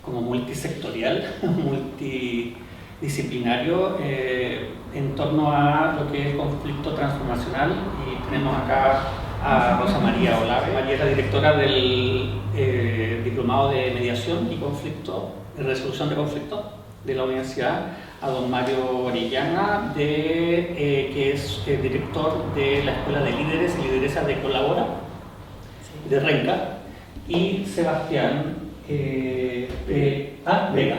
como multisectorial, multidisciplinario en torno a lo que es el conflicto transformacional, y tenemos acá a Rosa María Olave. María es la directora del Diplomado de Mediación y Resolución de Conflictos de la Universidad, a don Mario Orellana, que es director de la Escuela de Líderes y Lideresas de Colabora, de Renca, y Sebastián Vega,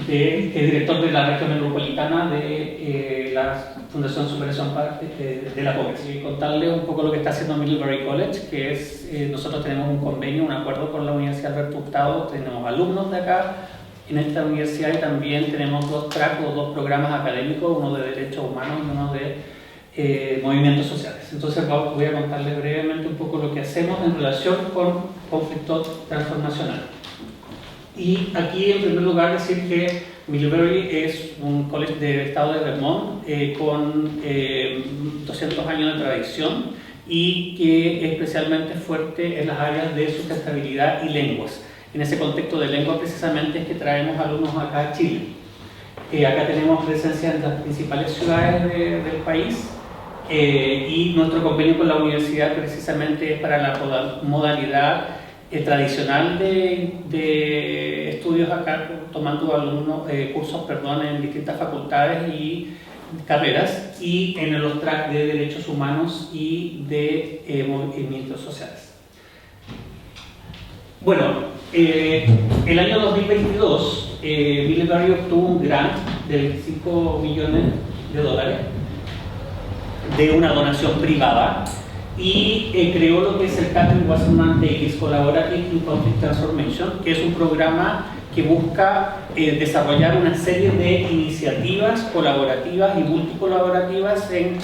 director de la región metropolitana de la Fundación Superación de la Pobreza. Y contarles un poco lo que está haciendo Middlebury College, que es, nosotros tenemos un convenio, un acuerdo con la Universidad Alberto Hurtado, tenemos alumnos de acá en esta universidad, y también tenemos dos programas académicos, uno de Derechos Humanos y uno de movimientos sociales. Entonces voy a contarles brevemente un poco lo que hacemos en relación con conflicto transformacional. Y aquí, en primer lugar, decir que Middlebury es un college del estado de Vermont con 200 años de tradición, y que es especialmente fuerte en las áreas de sustentabilidad y lenguas. En ese contexto de lengua, precisamente, es que traemos alumnos acá a Chile. Acá tenemos presencia en las principales ciudades del país, y nuestro convenio con la universidad precisamente es para la modalidad tradicional de estudios acá, tomando cursos en distintas facultades y carreras, y en los tracks de derechos humanos y de movimientos sociales. Bueno, el año 2022 Middlebury obtuvo un grant de $5 millones de una donación privada, y creó lo que es el Catherine Wasserman Davis Collaborative in Conflict Transformation, que es un programa que busca desarrollar una serie de iniciativas colaborativas y multicolaborativas en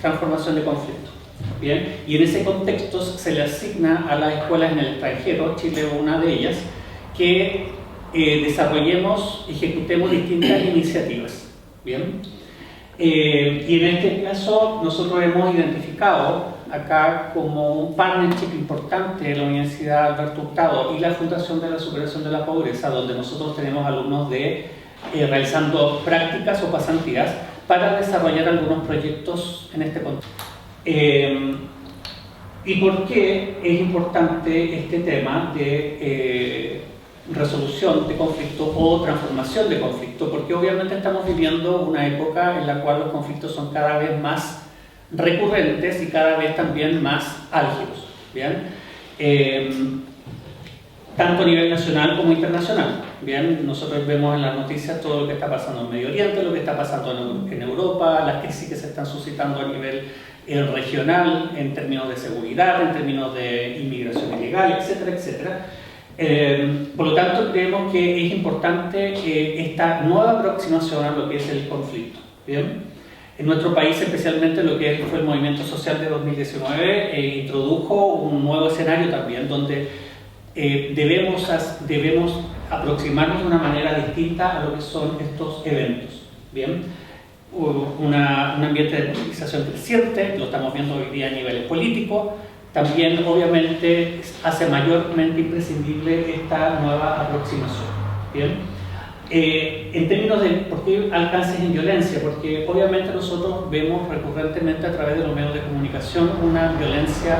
transformación de conflicto. Bien, y en ese contexto se le asigna a las escuelas en el extranjero, Chile es una de ellas, que ejecutemos distintas iniciativas. Bien, y en este caso nosotros hemos identificado acá como un partnership importante de la Universidad Alberto Hurtado y la Fundación de la Superación de la Pobreza, donde nosotros tenemos alumnos realizando prácticas o pasantías para desarrollar algunos proyectos en este contexto. ¿Y por qué es importante este tema de resolución de conflicto o transformación de conflicto? Porque obviamente estamos viviendo una época en la cual los conflictos son cada vez más recurrentes y cada vez también más álgidos, ¿bien? Tanto a nivel nacional como internacional. Bien, nosotros vemos en las noticias todo lo que está pasando en Medio Oriente, lo que está pasando en Europa, las crisis que se están suscitando a nivel regional en términos de seguridad, en términos de inmigración ilegal, etcétera, etcétera. Por lo tanto, creemos que es importante esta nueva aproximación a lo que es el conflicto. ¿Bien? En nuestro país, especialmente lo que fue el movimiento social de 2019, introdujo un nuevo escenario también, donde debemos aproximarnos de una manera distinta a lo que son estos eventos. ¿Bien? Un ambiente de politización creciente, lo estamos viendo hoy día a nivel político. También, obviamente, hace mayormente imprescindible esta nueva aproximación. ¿Bien? En términos de por qué alcances en violencia, porque obviamente nosotros vemos recurrentemente a través de los medios de comunicación una violencia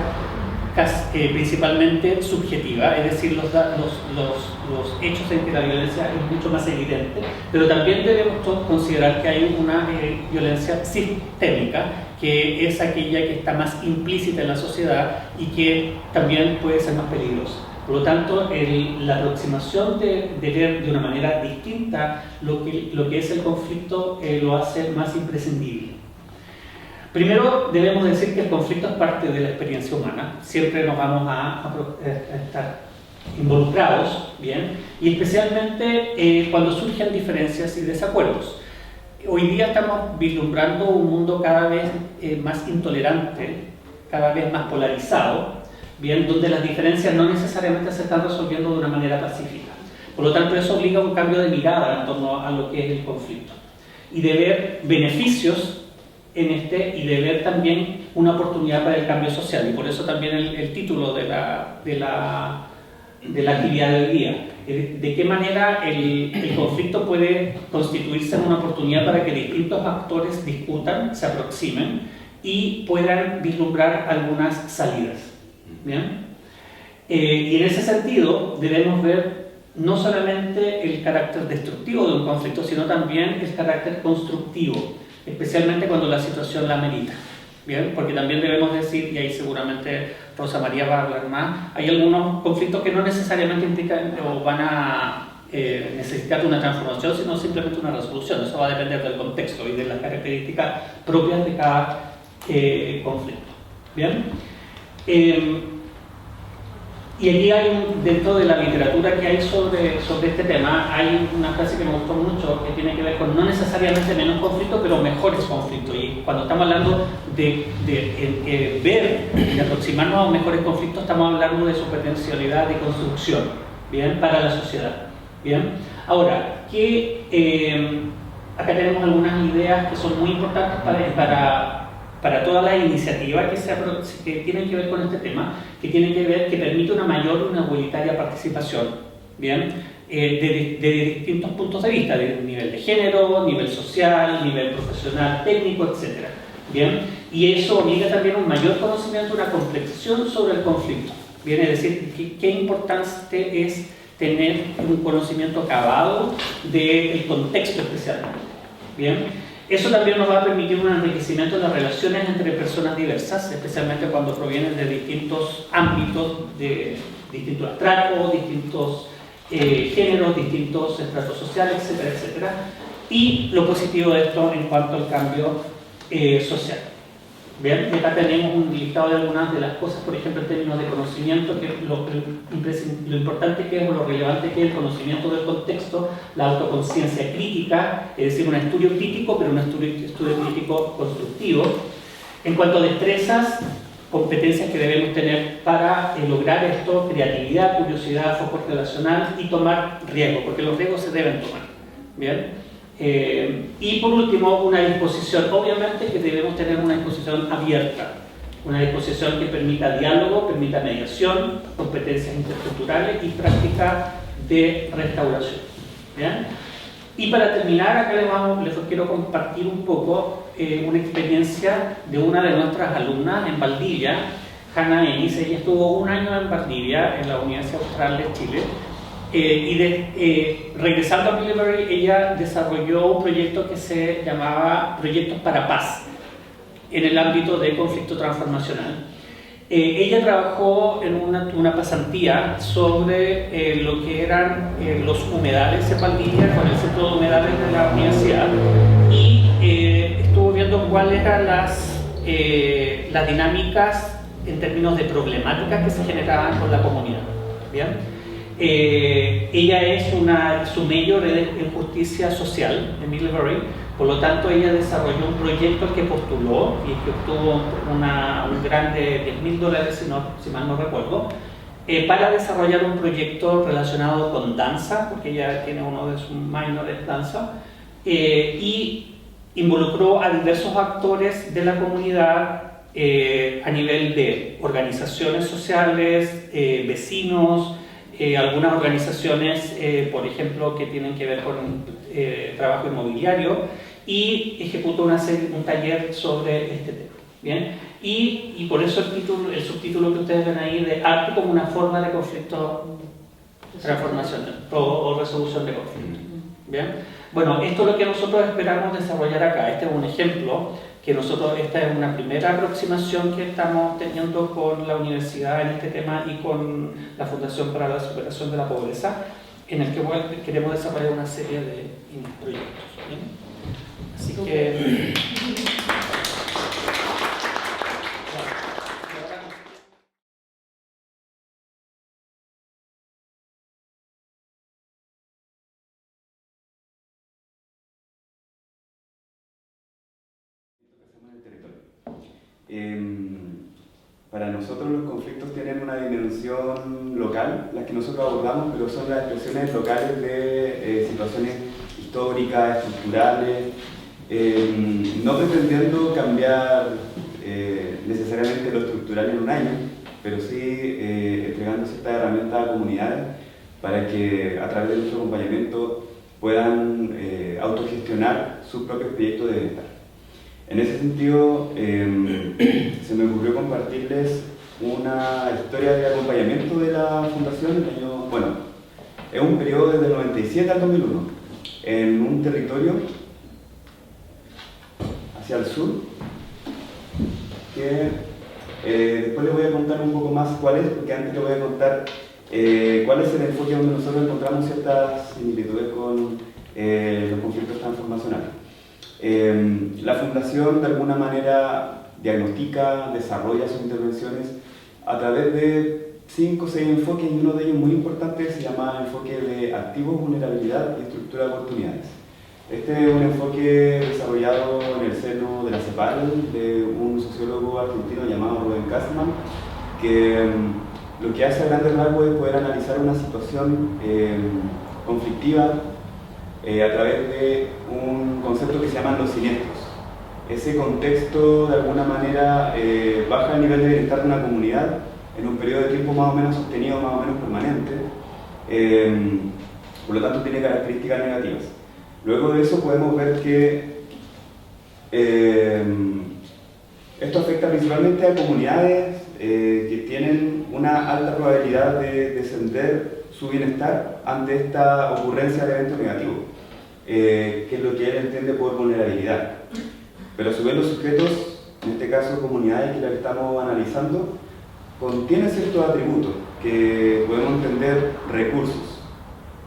principalmente subjetiva, es decir, los hechos en que la violencia es mucho más evidente, pero también debemos considerar que hay una violencia sistémica, que es aquella que está más implícita en la sociedad y que también puede ser más peligrosa. Por lo tanto, la aproximación de ver de una manera distinta lo que es el conflicto lo hace más imprescindible. Primero, debemos decir que el conflicto es parte de la experiencia humana. Siempre nos vamos a estar involucrados, ¿bien? Y especialmente cuando surgen diferencias y desacuerdos. Hoy día estamos vislumbrando un mundo cada vez más intolerante, cada vez más polarizado, ¿bien? Donde las diferencias no necesariamente se están resolviendo de una manera pacífica. Por lo tanto, eso obliga a un cambio de mirada en torno a lo que es el conflicto. Y de ver beneficios y de ver también una oportunidad para el cambio social. Y por eso también el título de la de la actividad del día. De qué manera el conflicto puede constituirse en una oportunidad para que distintos actores discutan, se aproximen y puedan vislumbrar algunas salidas. ¿Bien? Y en ese sentido debemos ver no solamente el carácter destructivo de un conflicto, sino también el carácter constructivo, especialmente cuando la situación la amerita. ¿Bien? Porque también debemos decir, y ahí seguramente Rosa María va a hablar más, hay algunos conflictos que no necesariamente implican o van a necesitar una transformación, sino simplemente una resolución. Eso va a depender del contexto y de las características propias de cada conflicto. ¿Bien? Y aquí hay, dentro de la literatura que hay sobre este tema, hay una frase que me gustó mucho que tiene que ver con no necesariamente menos conflictos, pero mejores conflictos. Y cuando estamos hablando de ver y aproximarnos a mejores conflictos, estamos hablando de su potencialidad de construcción, ¿bien? Para la sociedad. ¿Bien? Ahora, acá tenemos algunas ideas que son muy importantes para todas las iniciativas que tienen que ver con este tema, que tienen que ver que permite una mayor y una igualitaria participación, ¿bien? De distintos puntos de vista, de nivel de género, nivel social, nivel profesional, técnico, etc. ¿Bien? Y eso obliga también a un mayor conocimiento, una complexión sobre el conflicto. ¿Bien? Es decir, qué importante es tener un conocimiento acabado del contexto especialmente. ¿Bien? Eso también nos va a permitir un enriquecimiento de las relaciones entre personas diversas, especialmente cuando provienen de distintos ámbitos, de distintos estratos, distintos géneros, distintos estratos sociales, etcétera, etcétera. Y lo positivo de esto en cuanto al cambio social. Bien, y acá tenemos un listado de algunas de las cosas, por ejemplo, en términos de conocimiento, que lo importante que es o lo relevante que es el conocimiento del contexto, la autoconciencia crítica, es decir, un estudio crítico, pero un estudio crítico constructivo. En cuanto a destrezas, competencias que debemos tener para lograr esto: creatividad, curiosidad, foco relacional y tomar riesgos, porque los riesgos se deben tomar. Bien. Y por último, una disposición, obviamente que debemos tener una disposición abierta, una disposición que permita diálogo, permita mediación, competencias interculturales y práctica de restauración. ¿Bien? Y para terminar, acá les quiero compartir un poco una experiencia de una de nuestras alumnas en Valdivia, Hannah Ennis. Ella estuvo un año en Valdivia, en la Universidad Austral de Chile. Regresando a Middlebury, ella desarrolló un proyecto que se llamaba Proyectos para Paz en el ámbito de conflicto transformacional. Ella trabajó en una pasantía sobre lo que eran los humedales en Valdivia con el Centro de Humedales de la universidad y estuvo viendo cuáles eran las dinámicas en términos de problemáticas que se generaban con la comunidad. ¿Bien? Ella es su mayor en justicia social en Middlebury, por lo tanto ella desarrolló un proyecto que postuló y que obtuvo un gran de $10,000, si mal no recuerdo, para desarrollar un proyecto relacionado con danza, porque ella tiene uno de sus minores danza, y involucró a diversos actores de la comunidad a nivel de organizaciones sociales, vecinos, algunas organizaciones, por ejemplo, que tienen que ver con trabajo inmobiliario, y ejecutó un taller sobre este tema. ¿Bien? Y por eso el subtítulo que ustedes ven ahí de arte como una forma de conflicto transformacional o resolución de conflicto. ¿Bien? Bueno, esto es lo que nosotros esperamos desarrollar acá. Este es un ejemplo que esta es una primera aproximación que estamos teniendo con la universidad en este tema y con la Fundación para la Superación de la Pobreza, en el que queremos desarrollar una serie de proyectos. ¿Bien? Así que... Para nosotros los conflictos tienen una dimensión local, las que nosotros abordamos, pero son las expresiones locales de situaciones históricas, estructurales, no pretendiendo cambiar necesariamente lo estructural en un año, pero sí entregando ciertas herramientas a comunidades para que a través de nuestro acompañamiento puedan autogestionar sus propios proyectos de bienestar. En ese sentido, se me ocurrió compartirles una historia de acompañamiento de la Fundación. Es un periodo desde el 97 al 2001, en un territorio hacia el sur, que después les voy a contar un poco más cuál es, porque antes les voy a contar cuál es el enfoque donde nosotros encontramos ciertas similitudes con los conflictos transformacionales. La Fundación de alguna manera diagnostica, desarrolla sus intervenciones a través de 5 o 6 enfoques, y uno de ellos muy importante se llama enfoque de activos, vulnerabilidad y estructura de oportunidades. Este es un enfoque desarrollado en el seno de la CEPAL, de un sociólogo argentino llamado Rubén Kastman, que lo que hace a grandes rasgos es poder analizar una situación conflictiva a través de un concepto que se llaman los siniestros. Ese contexto de alguna manera baja el nivel de bienestar de una comunidad en un periodo de tiempo más o menos sostenido, más o menos permanente, por lo tanto tiene características negativas. Luego de eso podemos ver que esto afecta principalmente a comunidades que tienen una alta probabilidad de descender su bienestar ante esta ocurrencia de eventos negativos, que es lo que él entiende por vulnerabilidad. Pero a su vez los sujetos, en este caso comunidades que las estamos analizando, contienen ciertos atributos que podemos entender recursos,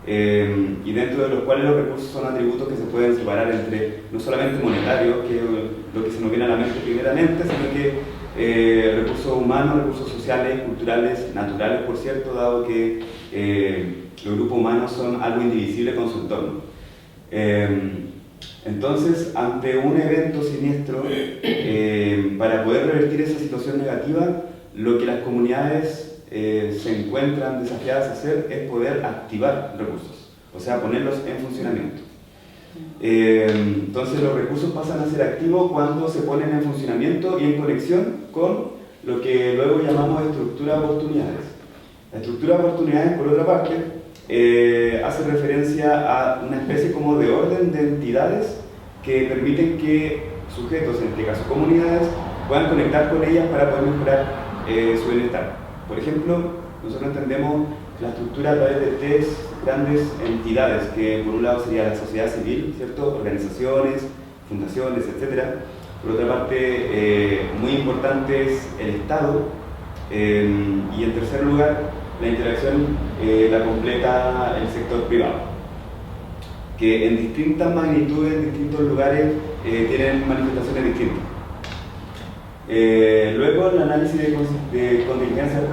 y dentro de los cuales los recursos son atributos que se pueden separar entre no solamente monetarios, que es lo que se nos viene a la mente primeramente, sino que recursos humanos, recursos sociales, culturales, naturales, por cierto, dado que los grupos humanos son algo indivisible con su entorno. Entonces, ante un evento siniestro, para poder revertir esa situación negativa, lo que las comunidades se encuentran desafiadas a hacer es poder activar recursos, o sea, ponerlos en funcionamiento. Entonces los recursos pasan a ser activos cuando se ponen en funcionamiento y en conexión con lo que luego llamamos estructura de oportunidades. La estructura de oportunidades, por otra parte, hace referencia a una especie como de orden de entidades que permiten que sujetos, en este caso comunidades, puedan conectar con ellas para poder mejorar su bienestar. Por ejemplo, nosotros entendemos la estructura a través de 3 grandes entidades, que por un lado sería la sociedad civil, ¿cierto? Organizaciones, fundaciones, etc. Por otra parte, muy importante es el Estado, y en tercer lugar, la interacción la completa el sector privado, que en distintas magnitudes, en distintos lugares, tienen manifestaciones distintas. Luego, en el análisis de contingencias,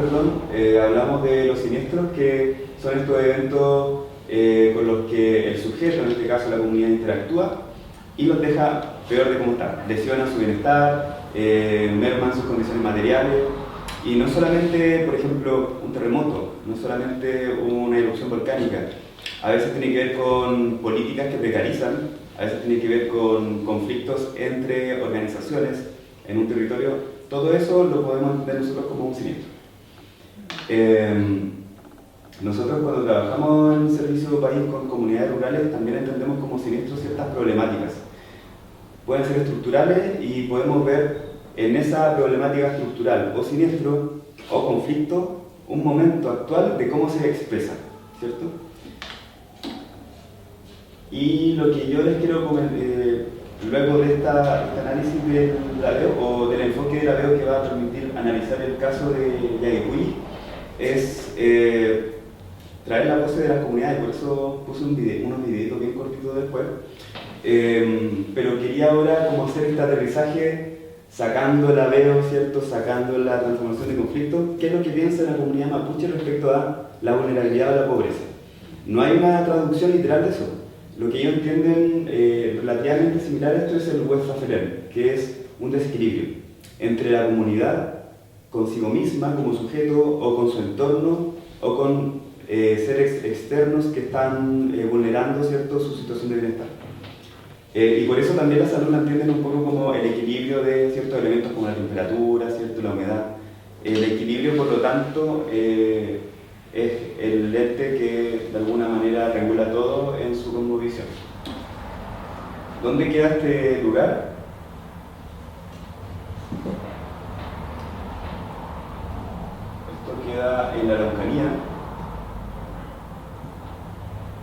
hablamos de los siniestros, que son estos eventos con los que el sujeto, en este caso la comunidad, interactúa y los deja peor de cómo están. Lesiona su bienestar, merman sus condiciones materiales, y no solamente, por ejemplo, un terremoto, no solamente una erupción volcánica, a veces tiene que ver con políticas que precarizan, a veces tiene que ver con conflictos entre organizaciones en un territorio. Todo eso lo podemos entender nosotros como un siniestro. Nosotros cuando trabajamos en Servicio País con comunidades rurales también entendemos como siniestros ciertas problemáticas. Pueden ser estructurales y podemos ver en esa problemática estructural o siniestro o conflicto un momento actual de cómo se expresa, ¿cierto? Y lo que yo les quiero comentar, luego de este análisis del labeo, o del enfoque del labeo que va a permitir analizar el caso de Yaguipuyi, es traer la voz de las comunidades. Por eso puse unos videitos bien cortitos después, pero quería ahora como hacer este aterrizaje sacando el labeo, ¿cierto? Sacando la transformación de conflicto. ¿Qué es lo que piensa la comunidad mapuche respecto a la vulnerabilidad o la pobreza? No hay una traducción literal de eso. Lo que ellos entienden relativamente similar a esto es el Westphalen, que es un desequilibrio entre la comunidad consigo misma como sujeto o con su entorno o con seres externos que están vulnerando, ¿cierto?, su situación de bienestar. Y por eso también la salud la entienden un poco como el equilibrio de ciertos elementos como la temperatura, ¿cierto?, la humedad. El equilibrio, por lo tanto, es el ente que de alguna manera regula todo en su cosmovisión. ¿Dónde queda este lugar? Esto queda en la Araucanía.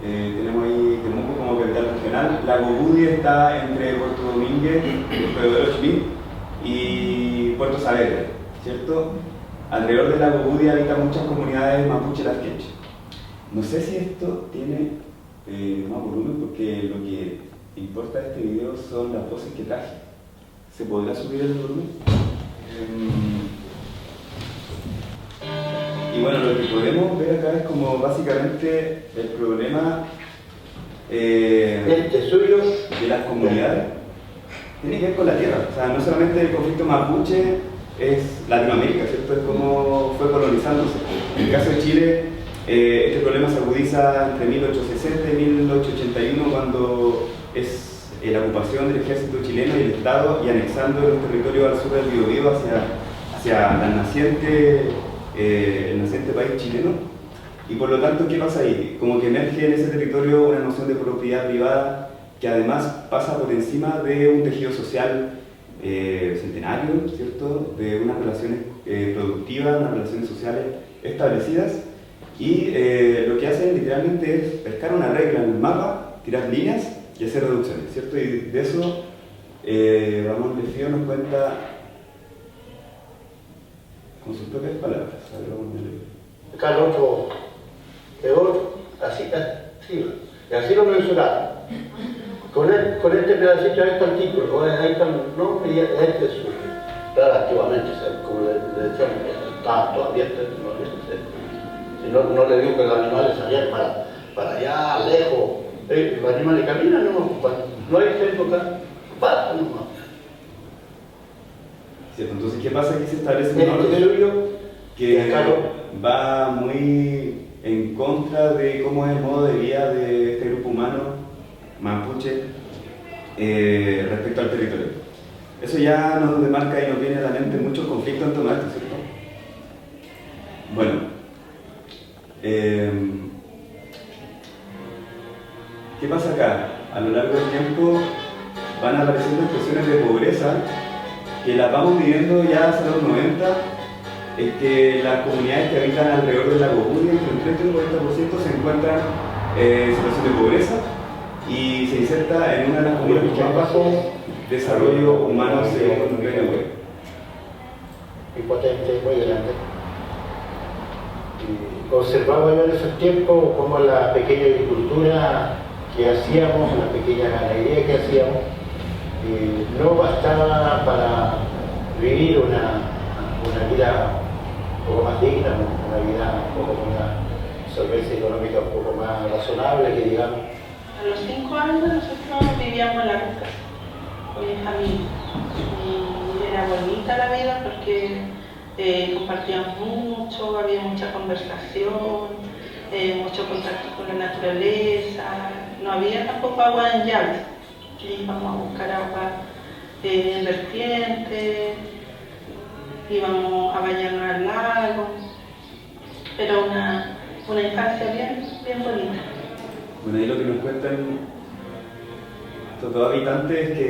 Tenemos ahí Temuco como capital regional. Lago Budi está entre Puerto Domínguez, Puerto de Orochimí y Puerto Saavedra, ¿cierto? Alrededor del Lago Budi habitan muchas comunidades mapuche lasqueche. No sé si esto tiene más volumen porque lo que importa de este video son las voces que traje. ¿Se podrá subir el volumen? Y bueno, lo que podemos ver acá es como básicamente el problema suyo de las comunidades. Tiene que ver con la tierra. O sea, no solamente el conflicto mapuche es Latinoamérica, ¿cierto? Es cómo fue colonizándose. En el caso de Chile, este problema se agudiza entre 1860 y 1881 cuando es la ocupación del ejército chileno y el Estado y anexando los territorios al sur del Biobío hacia el naciente país chileno. Y por lo tanto, ¿qué pasa ahí? Como que emerge en ese territorio una noción de propiedad privada que además pasa por encima de un tejido social centenario, ¿cierto? De unas relaciones productivas, unas relaciones sociales establecidas. Y lo que hacen literalmente es pescar una regla en el mapa, tirar líneas y hacer reducciones, ¿cierto? Y de eso Ramón Lefío nos cuenta con sus propias palabras. Acá el otro, así, y así lo mensuraron. Con este pedacito de este artículo, ahí está el nombre y este es su. Claro, activamente, como le decíamos, estaba todo abierto, no le digo que los animales salían para allá, lejos. Los animales caminan, no hay centro acá, pasa nomás. Cierto, entonces, ¿qué pasa? Aquí se establece un orden que va muy en contra de cómo es el modo de vida de este grupo humano mapuche respecto al territorio. Eso ya nos demarca y nos viene a la mente muchos conflictos en torno a esto, ¿cierto? Bueno, ¿qué pasa acá? A lo largo del tiempo van apareciendo expresiones de pobreza que las vamos viviendo ya hacia los 90, es que las comunidades que habitan alrededor del lago Budi, entre un 30 y un 40% se encuentran en situación de pobreza y se inserta en una de las comunidades que más bajo desarrollo humano según Web. Impotente, muy grande. Observaba yo en esos tiempos cómo la pequeña agricultura que hacíamos, la pequeña ganadería que hacíamos, no bastaba para vivir una vida un poco más digna, una vida un poco con una solvencia económica un poco más razonable, que digamos. A los 5 años nosotros vivíamos en la ruta con mi familia y era bonita la vida porque compartíamos mucho, había mucha conversación, mucho contacto con la naturaleza, no había tampoco agua en llaves, íbamos a buscar agua en vertientes, íbamos a bañarnos al lago, pero una infancia bien bonita. Bueno, ahí lo que nos cuentan estos dos habitantes es que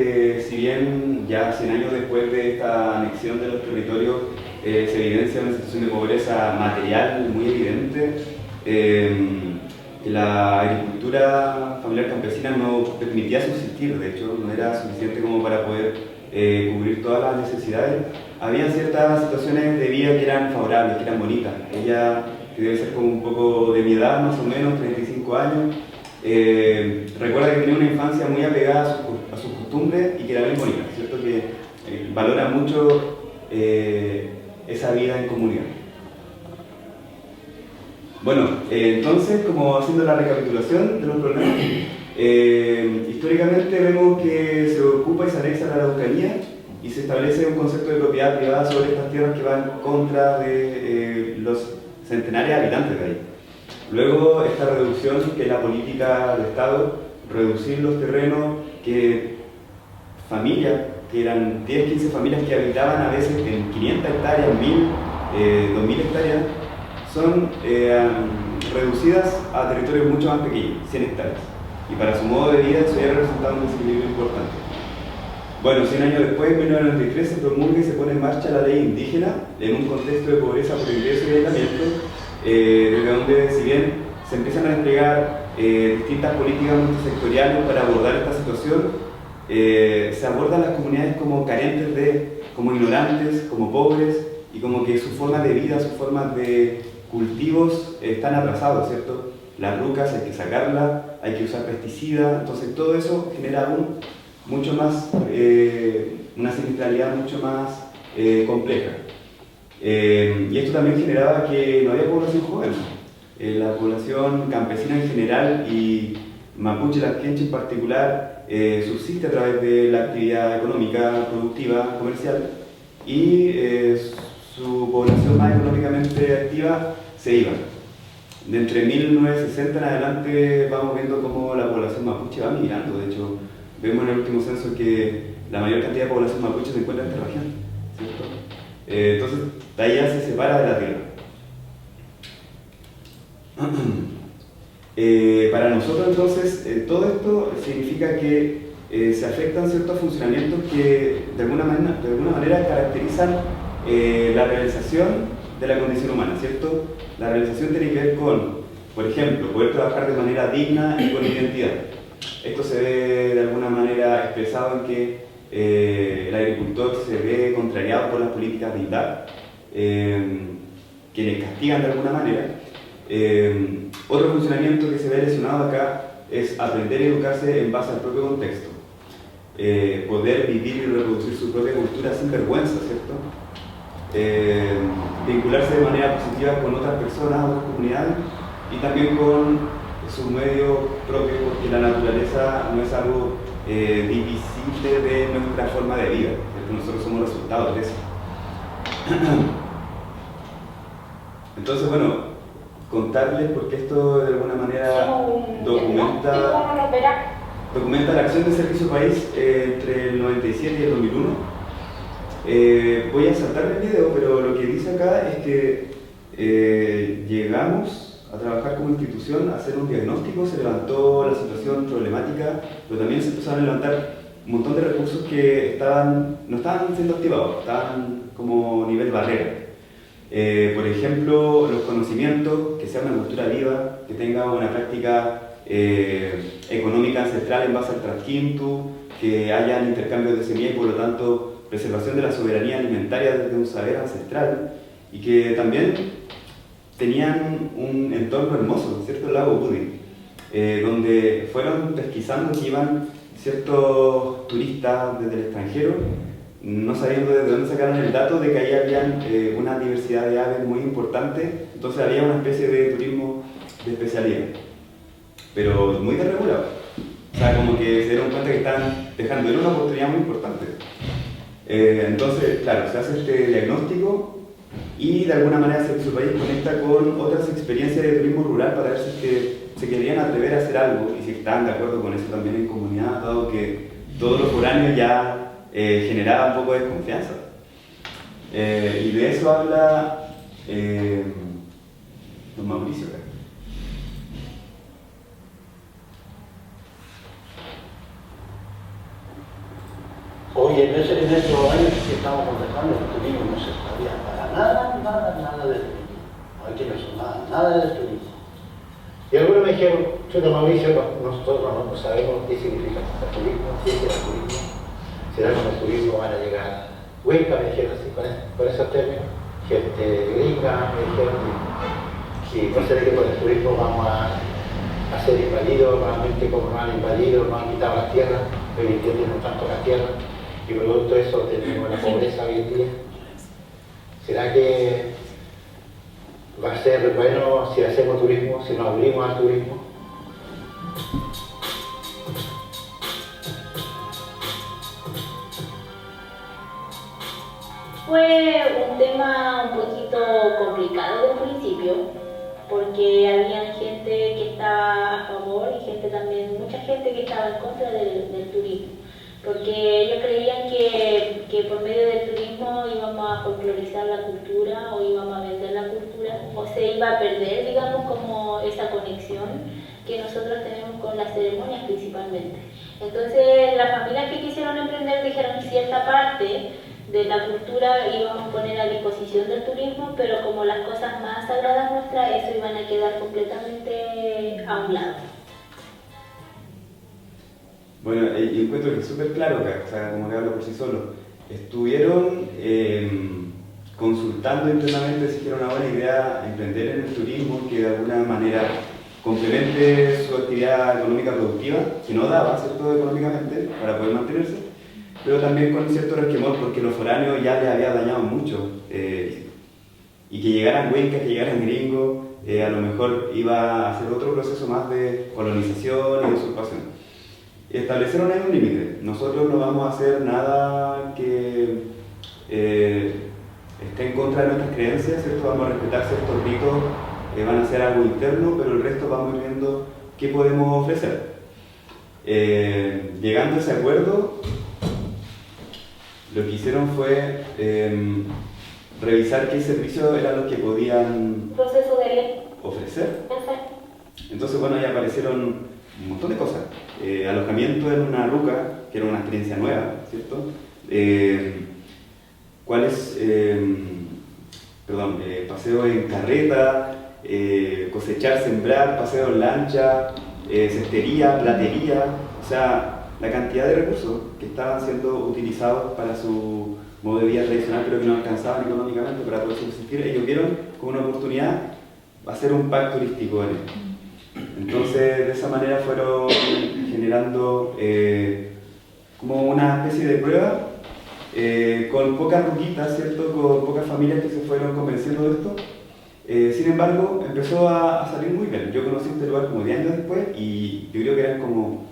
si bien ya 100 años después de esta anexión de los territorios se evidencia una situación de pobreza material muy evidente, que la agricultura familiar campesina no permitía subsistir, de hecho no era suficiente como para poder cubrir todas las necesidades. Había ciertas situaciones de vida que eran favorables, que eran bonitas. Ella, que debe ser como un poco de mi edad, más o menos, 35 años, recuerda que tenía una infancia muy apegada a sus costumbres y que era muy bonita, ¿cierto? Que valora mucho esa vida en comunidad. Bueno, entonces, como haciendo la recapitulación de los problemas, históricamente vemos que se ocupa y se anexa la Araucanía y se establece un concepto de propiedad privada sobre estas tierras que va en contra de los centenarios habitantes de ahí. Luego, esta reducción, que es la política de Estado, reducir los terrenos que familias, que eran 10, 15 familias que habitaban a veces en 500 hectáreas, 1000, 2.000 hectáreas, son reducidas a territorios mucho más pequeños, 100 hectáreas. Y para su modo de vida eso ya representaba un desequilibrio importante. Bueno, 100 años después, en 1993, se promulga y se pone en marcha la ley indígena en un contexto de pobreza por ingreso y aislamiento, desde donde, si bien se empiezan a desplegar distintas políticas multisectoriales para abordar esta situación, se abordan las comunidades como carentes como ignorantes, como pobres, y como que sus formas de vida, sus formas de cultivos están atrasados, ¿cierto? Las rucas hay que sacarlas, hay que usar pesticidas, entonces todo eso genera aún mucho más, una siniestralidad mucho más compleja. Y esto también generaba que no había población joven. La población campesina en general y mapuche lasquenche en particular subsiste a través de la actividad económica, productiva, comercial, y su población más económicamente activa se iba. De entre 1960 en adelante vamos viendo cómo la población mapuche va migrando. De hecho, vemos en el último censo que la mayor cantidad de población mapuche se encuentra en esta región, ¿cierto? Entonces, de ahí ya se separa de la tierra. Para nosotros, entonces, todo esto significa que se afectan ciertos funcionamientos que de alguna manera caracterizan la realización de la condición humana, ¿cierto? La realización tiene que ver con, por ejemplo, poder trabajar de manera digna y con identidad. Esto se ve de alguna manera expresado en que el agricultor se ve contrariado por las políticas de INDAC, que le castigan de alguna manera. Otro funcionamiento que se ve lesionado acá es aprender y educarse en base al propio contexto. Poder vivir y reproducir su propia cultura sin vergüenza, ¿cierto? Vincularse de manera positiva con otras personas, otras comunidades y también con su medio propio, porque la naturaleza no es algo divisible de nuestra forma de vida, ¿cierto? Nosotros somos resultados de eso. Entonces, bueno, contarles porque esto de alguna manera documenta la acción de Servicio País entre el 97 y el 2001. Voy a saltar el video, pero lo que dice acá es que llegamos a trabajar como institución, a hacer un diagnóstico, se levantó la situación problemática, pero también se empezaron a levantar un montón de recursos que no estaban siendo activados, estaban como nivel barrera. Por ejemplo, los conocimientos, que sea una cultura viva, que tenga una práctica económica ancestral en base al transquintu, que haya intercambios de semillas y por lo tanto preservación de la soberanía alimentaria desde un saber ancestral, y que también tenían un entorno hermoso, ¿cierto? El lago Budi, donde fueron pesquisando que iban ciertos turistas desde el extranjero, no sabiendo desde dónde sacaron el dato de que ahí había una diversidad de aves muy importante, entonces había una especie de turismo de especialidad, pero muy desregulado. O sea, como que se dieron cuenta que estaban dejando en una oportunidad muy importante. Entonces, claro, se hace este diagnóstico y de alguna manera Servicio País conecta con otras experiencias de turismo rural para ver si se querían atrever a hacer algo y si estaban de acuerdo con eso también en comunidad, dado que todos los foráneos ya generaba un poco de desconfianza. Y de eso habla don Mauricio. Oye, en esos años que estamos conversando, el turismo no se sabía para nada del turismo. No hay que mencionar nada del turismo. Y algunos me dijeron, chuta Mauricio, nosotros no sabemos qué significa el turismo, qué es el turismo. ¿Será con el turismo van a llegar a Huenca? Me dijeron así, con esos términos. Gente gringa, me dijeron que no sé de qué con el turismo vamos a ser invadidos, nuevamente como nos han invadido, nos han quitado las tierras, permitiendo no tanto las tierras. Y producto de eso tenemos la pobreza hoy en día. ¿Será que va a ser bueno si hacemos turismo, si nos abrimos al turismo? Fue un tema un poquito complicado desde el principio, porque había gente que estaba a favor y gente también, mucha gente que estaba en contra del turismo. Porque ellos creían que porque por medio del turismo íbamos a folclorizar la cultura o íbamos a vender la cultura, o se iba a perder, digamos, como esa conexión que nosotros tenemos con las ceremonias principalmente. Entonces, las familias que quisieron emprender dijeron cierta parte de la cultura íbamos a poner a disposición del turismo, pero como las cosas más sagradas nuestras, eso iban a quedar completamente a un lado. Bueno, yo encuentro que es súper claro, o sea, como que habla por sí solo. Estuvieron consultando internamente si era una buena idea emprender en el turismo, que de alguna manera complemente su actividad económica productiva, que no daba, ¿cierto?, económicamente, para poder mantenerse, pero también con cierto resquemor, porque los foráneos ya les había dañado mucho, y que llegaran huencas, que llegaran gringos, a lo mejor iba a ser otro proceso más de colonización y de usurpación. Establecieron ahí un límite. Nosotros no vamos a hacer nada que esté en contra de nuestras creencias, ¿cierto? Vamos a respetar ciertos ritos, van a ser algo interno, pero el resto vamos a ir viendo qué podemos ofrecer. Llegando a ese acuerdo, lo que hicieron fue revisar qué servicios eran los que podían Proceso de ofrecer. Perfecto. Entonces, bueno, ahí aparecieron un montón de cosas. Alojamiento en una ruca, que era una experiencia nueva, ¿cierto? Paseo en carreta, cosechar, sembrar, paseo en lancha, cestería, platería, o sea, la cantidad de recursos que estaban siendo utilizados para su modo de vida tradicional, pero que no alcanzaban económicamente para poder subsistir, ellos vieron como una oportunidad hacer un parque turístico en esto. Entonces, de esa manera fueron generando como una especie de prueba, con pocas ruquitas, ¿cierto?, con pocas familias que se fueron convenciendo de esto. Sin embargo, empezó a salir muy bien. Yo conocí este lugar como 10 años después y yo creo que eran como,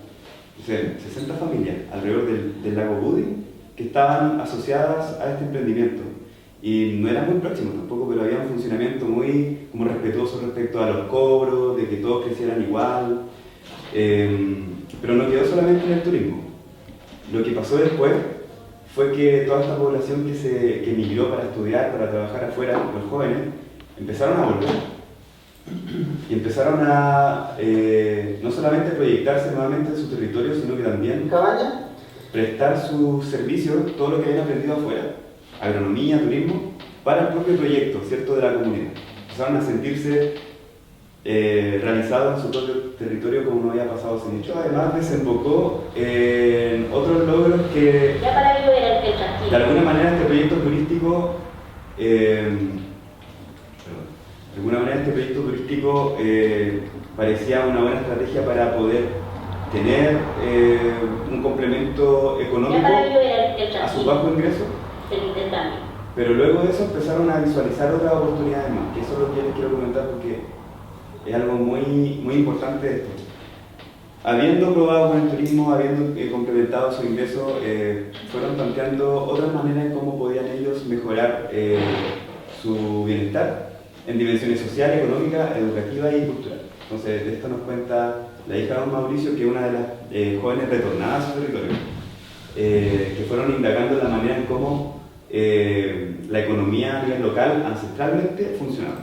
no sé, 60 familias alrededor del lago Budi que estaban asociadas a este emprendimiento. Y no eran muy próximos tampoco, pero había un funcionamiento muy como respetuoso respecto a los cobros, de que todos crecieran igual. Pero no quedó solamente en el turismo. Lo que pasó después fue que toda esta población que emigró para estudiar, para trabajar afuera, los jóvenes, empezaron a volver. Y empezaron a no solamente proyectarse nuevamente en su territorio, sino que también ¿Cabaña? prestar sus servicios, todo lo que habían aprendido afuera, agronomía, turismo, para el propio proyecto, ¿cierto?, de la comunidad. Empezaron a sentirse realizados en su propio territorio como no había pasado hace mucho. Además desembocó en otros logros que Ya para ello era el tranquilo. de alguna manera este proyecto turístico parecía una buena estrategia para poder tener un complemento Ya económico para ello era el a su tranquilo. bajo ingreso. El intercambio. Pero luego de eso empezaron a visualizar otras oportunidades más, que eso es lo que les quiero comentar porque es algo muy, muy importante de esto. Habiendo probado con el turismo, habiendo complementado su ingreso, fueron planteando otras maneras en cómo podían ellos mejorar su bienestar en dimensiones social, económica, educativa y cultural. Entonces, de esto nos cuenta la hija de don Mauricio, que es una de las jóvenes retornadas a su territorio, que fueron indagando la manera en cómo la economía a nivel local ancestralmente funcionaba.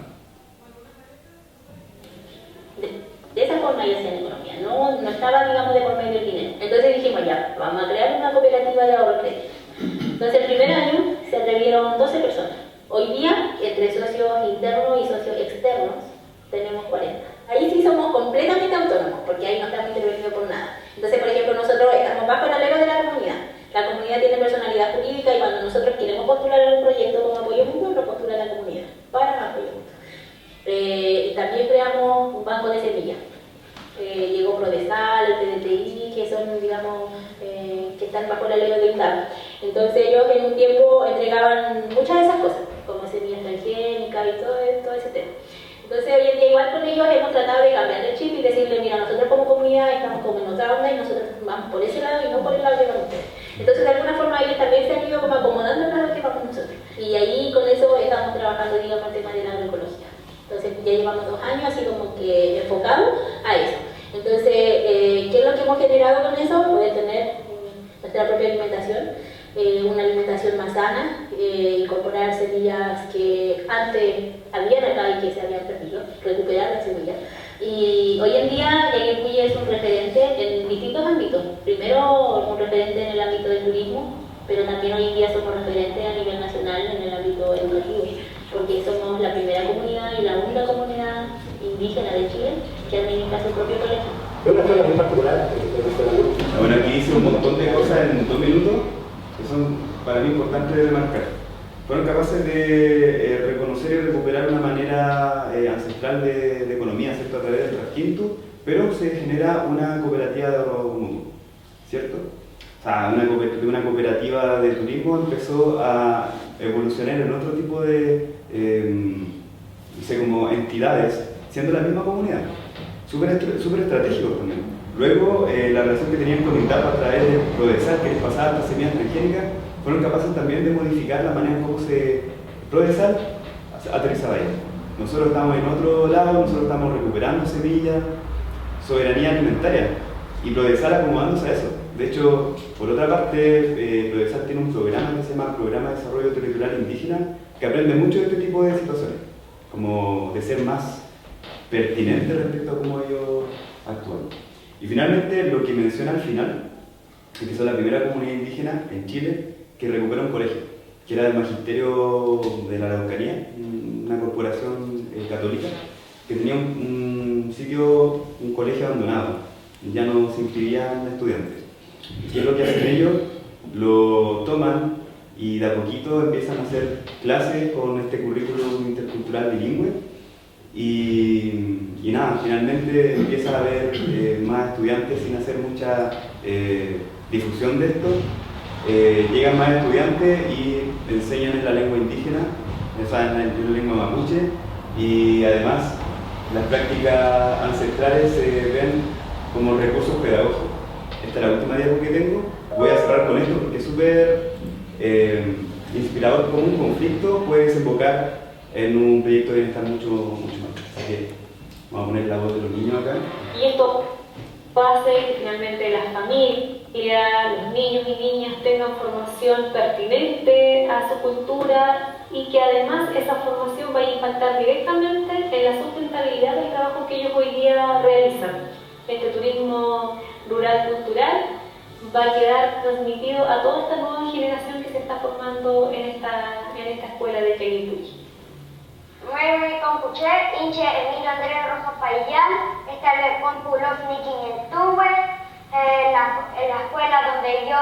De esa forma ellos hacían economía, no estaba, digamos, de por medio el dinero. Entonces dijimos, ya, vamos a crear una cooperativa de ahorro crédito. Entonces el primer año se atrevieron 12 personas. Hoy día, entre socios internos y socios externos, tenemos 40. Ahí sí somos completamente autónomos, porque ahí no estamos intervenidos por nada. Entonces, por ejemplo, nosotros estamos bajo el alero de la comunidad. La comunidad tiene personalidad jurídica y cuando nosotros queremos postular un proyecto como apoyo mutuo, lo postula la comunidad para apoyo mutuo. Y también creamos un banco de semillas. Llegó Prodesal, el PDTI, que son, digamos, que están bajo el alero de INDAP. Entonces ellos en un tiempo entregaban muchas de esas cosas, como semillas transgénicas y todo ese tema. Entonces hoy en día igual con ellos hemos tratado de cambiar el chip y decirle, mira, nosotros como comunidad estamos como en otra onda y nosotros vamos por ese lado y no por el lado que van ustedes. Entonces de alguna forma ellos también se han ido como acomodando al lado que vamos nosotros. Y ahí con eso estamos trabajando, digamos, el tema de la agroecología. Entonces ya llevamos 2 años así como que enfocado a eso. Entonces, ¿qué es lo que hemos generado con eso? Poder tener nuestra propia alimentación, una alimentación más sana, incorporar semillas que antes habían acá y que se habían perdido, recuperar las semillas. Y hoy en día Yaguelpuyi es un referente en distintos ámbitos. Primero, un referente en el ámbito del turismo, pero también hoy en día somos referentes a nivel nacional en el ámbito educativo, porque somos la primera comunidad y la única comunidad indígena de Chile que administra su propio colegio. Es una escuela muy particular. Bueno, aquí hice un montón de cosas en 2 minutos que son para mí importantes de remarcar. Fueron capaces de reconocer y recuperar una manera ancestral de economía, ¿cierto? A través del trasquinto, pero se genera una cooperativa de ahorro mutuo, ¿cierto? O sea, una cooperativa de turismo empezó a evolucionar en otro tipo de como entidades, siendo la misma comunidad. Súper estratégicos también. Luego, la relación que tenían con INDAP a través de Prodesal, que les pasaba estas semillas transgénicas, fueron capaces también de modificar la manera en cómo Prodesal aterrizaba ahí. Nosotros estamos en otro lado, nosotros estamos recuperando semillas, soberanía alimentaria, y Prodesal acomodándose a eso. De hecho, por otra parte, Prodesal tiene un programa que se llama Programa de Desarrollo Territorial Indígena, que aprende mucho de este tipo de situaciones, como de ser más pertinente respecto a cómo ellos actúan. Y finalmente, lo que menciona al final, es que son la primera comunidad indígena en Chile que recupera un colegio, que era del Magisterio de la Araucanía, una corporación católica, que tenía un colegio abandonado, ya no se inscribían estudiantes. ¿Qué es lo que hacen ellos? Lo toman y de a poquito empiezan a hacer clases con este currículum intercultural bilingüe y nada, finalmente empieza a haber más estudiantes sin hacer mucha difusión de esto. Llegan más estudiantes y enseñan en la lengua indígena, o sea, en la lengua mapuche, y además las prácticas ancestrales se ven como recursos pedagógicos. Esta es la última diapo que tengo. Voy a cerrar con esto porque es súper inspirador cómo un conflicto puede desembocar en un proyecto de bienestar mucho más. Así que vamos a poner la voz de los niños acá. Y esto hace que finalmente las familias, los niños y niñas tengan formación pertinente a su cultura y que además esa formación vaya a impactar directamente en la sustentabilidad del trabajo que ellos hoy día realizan. Este turismo rural cultural va a quedar transmitido a toda esta nueva generación que se está formando en esta escuela de Yaguelpuyi. Muy compuche, inche Emilio Andrés Rojas Payán, esta vez con Pulov Nikin en Tuve, en la escuela donde yo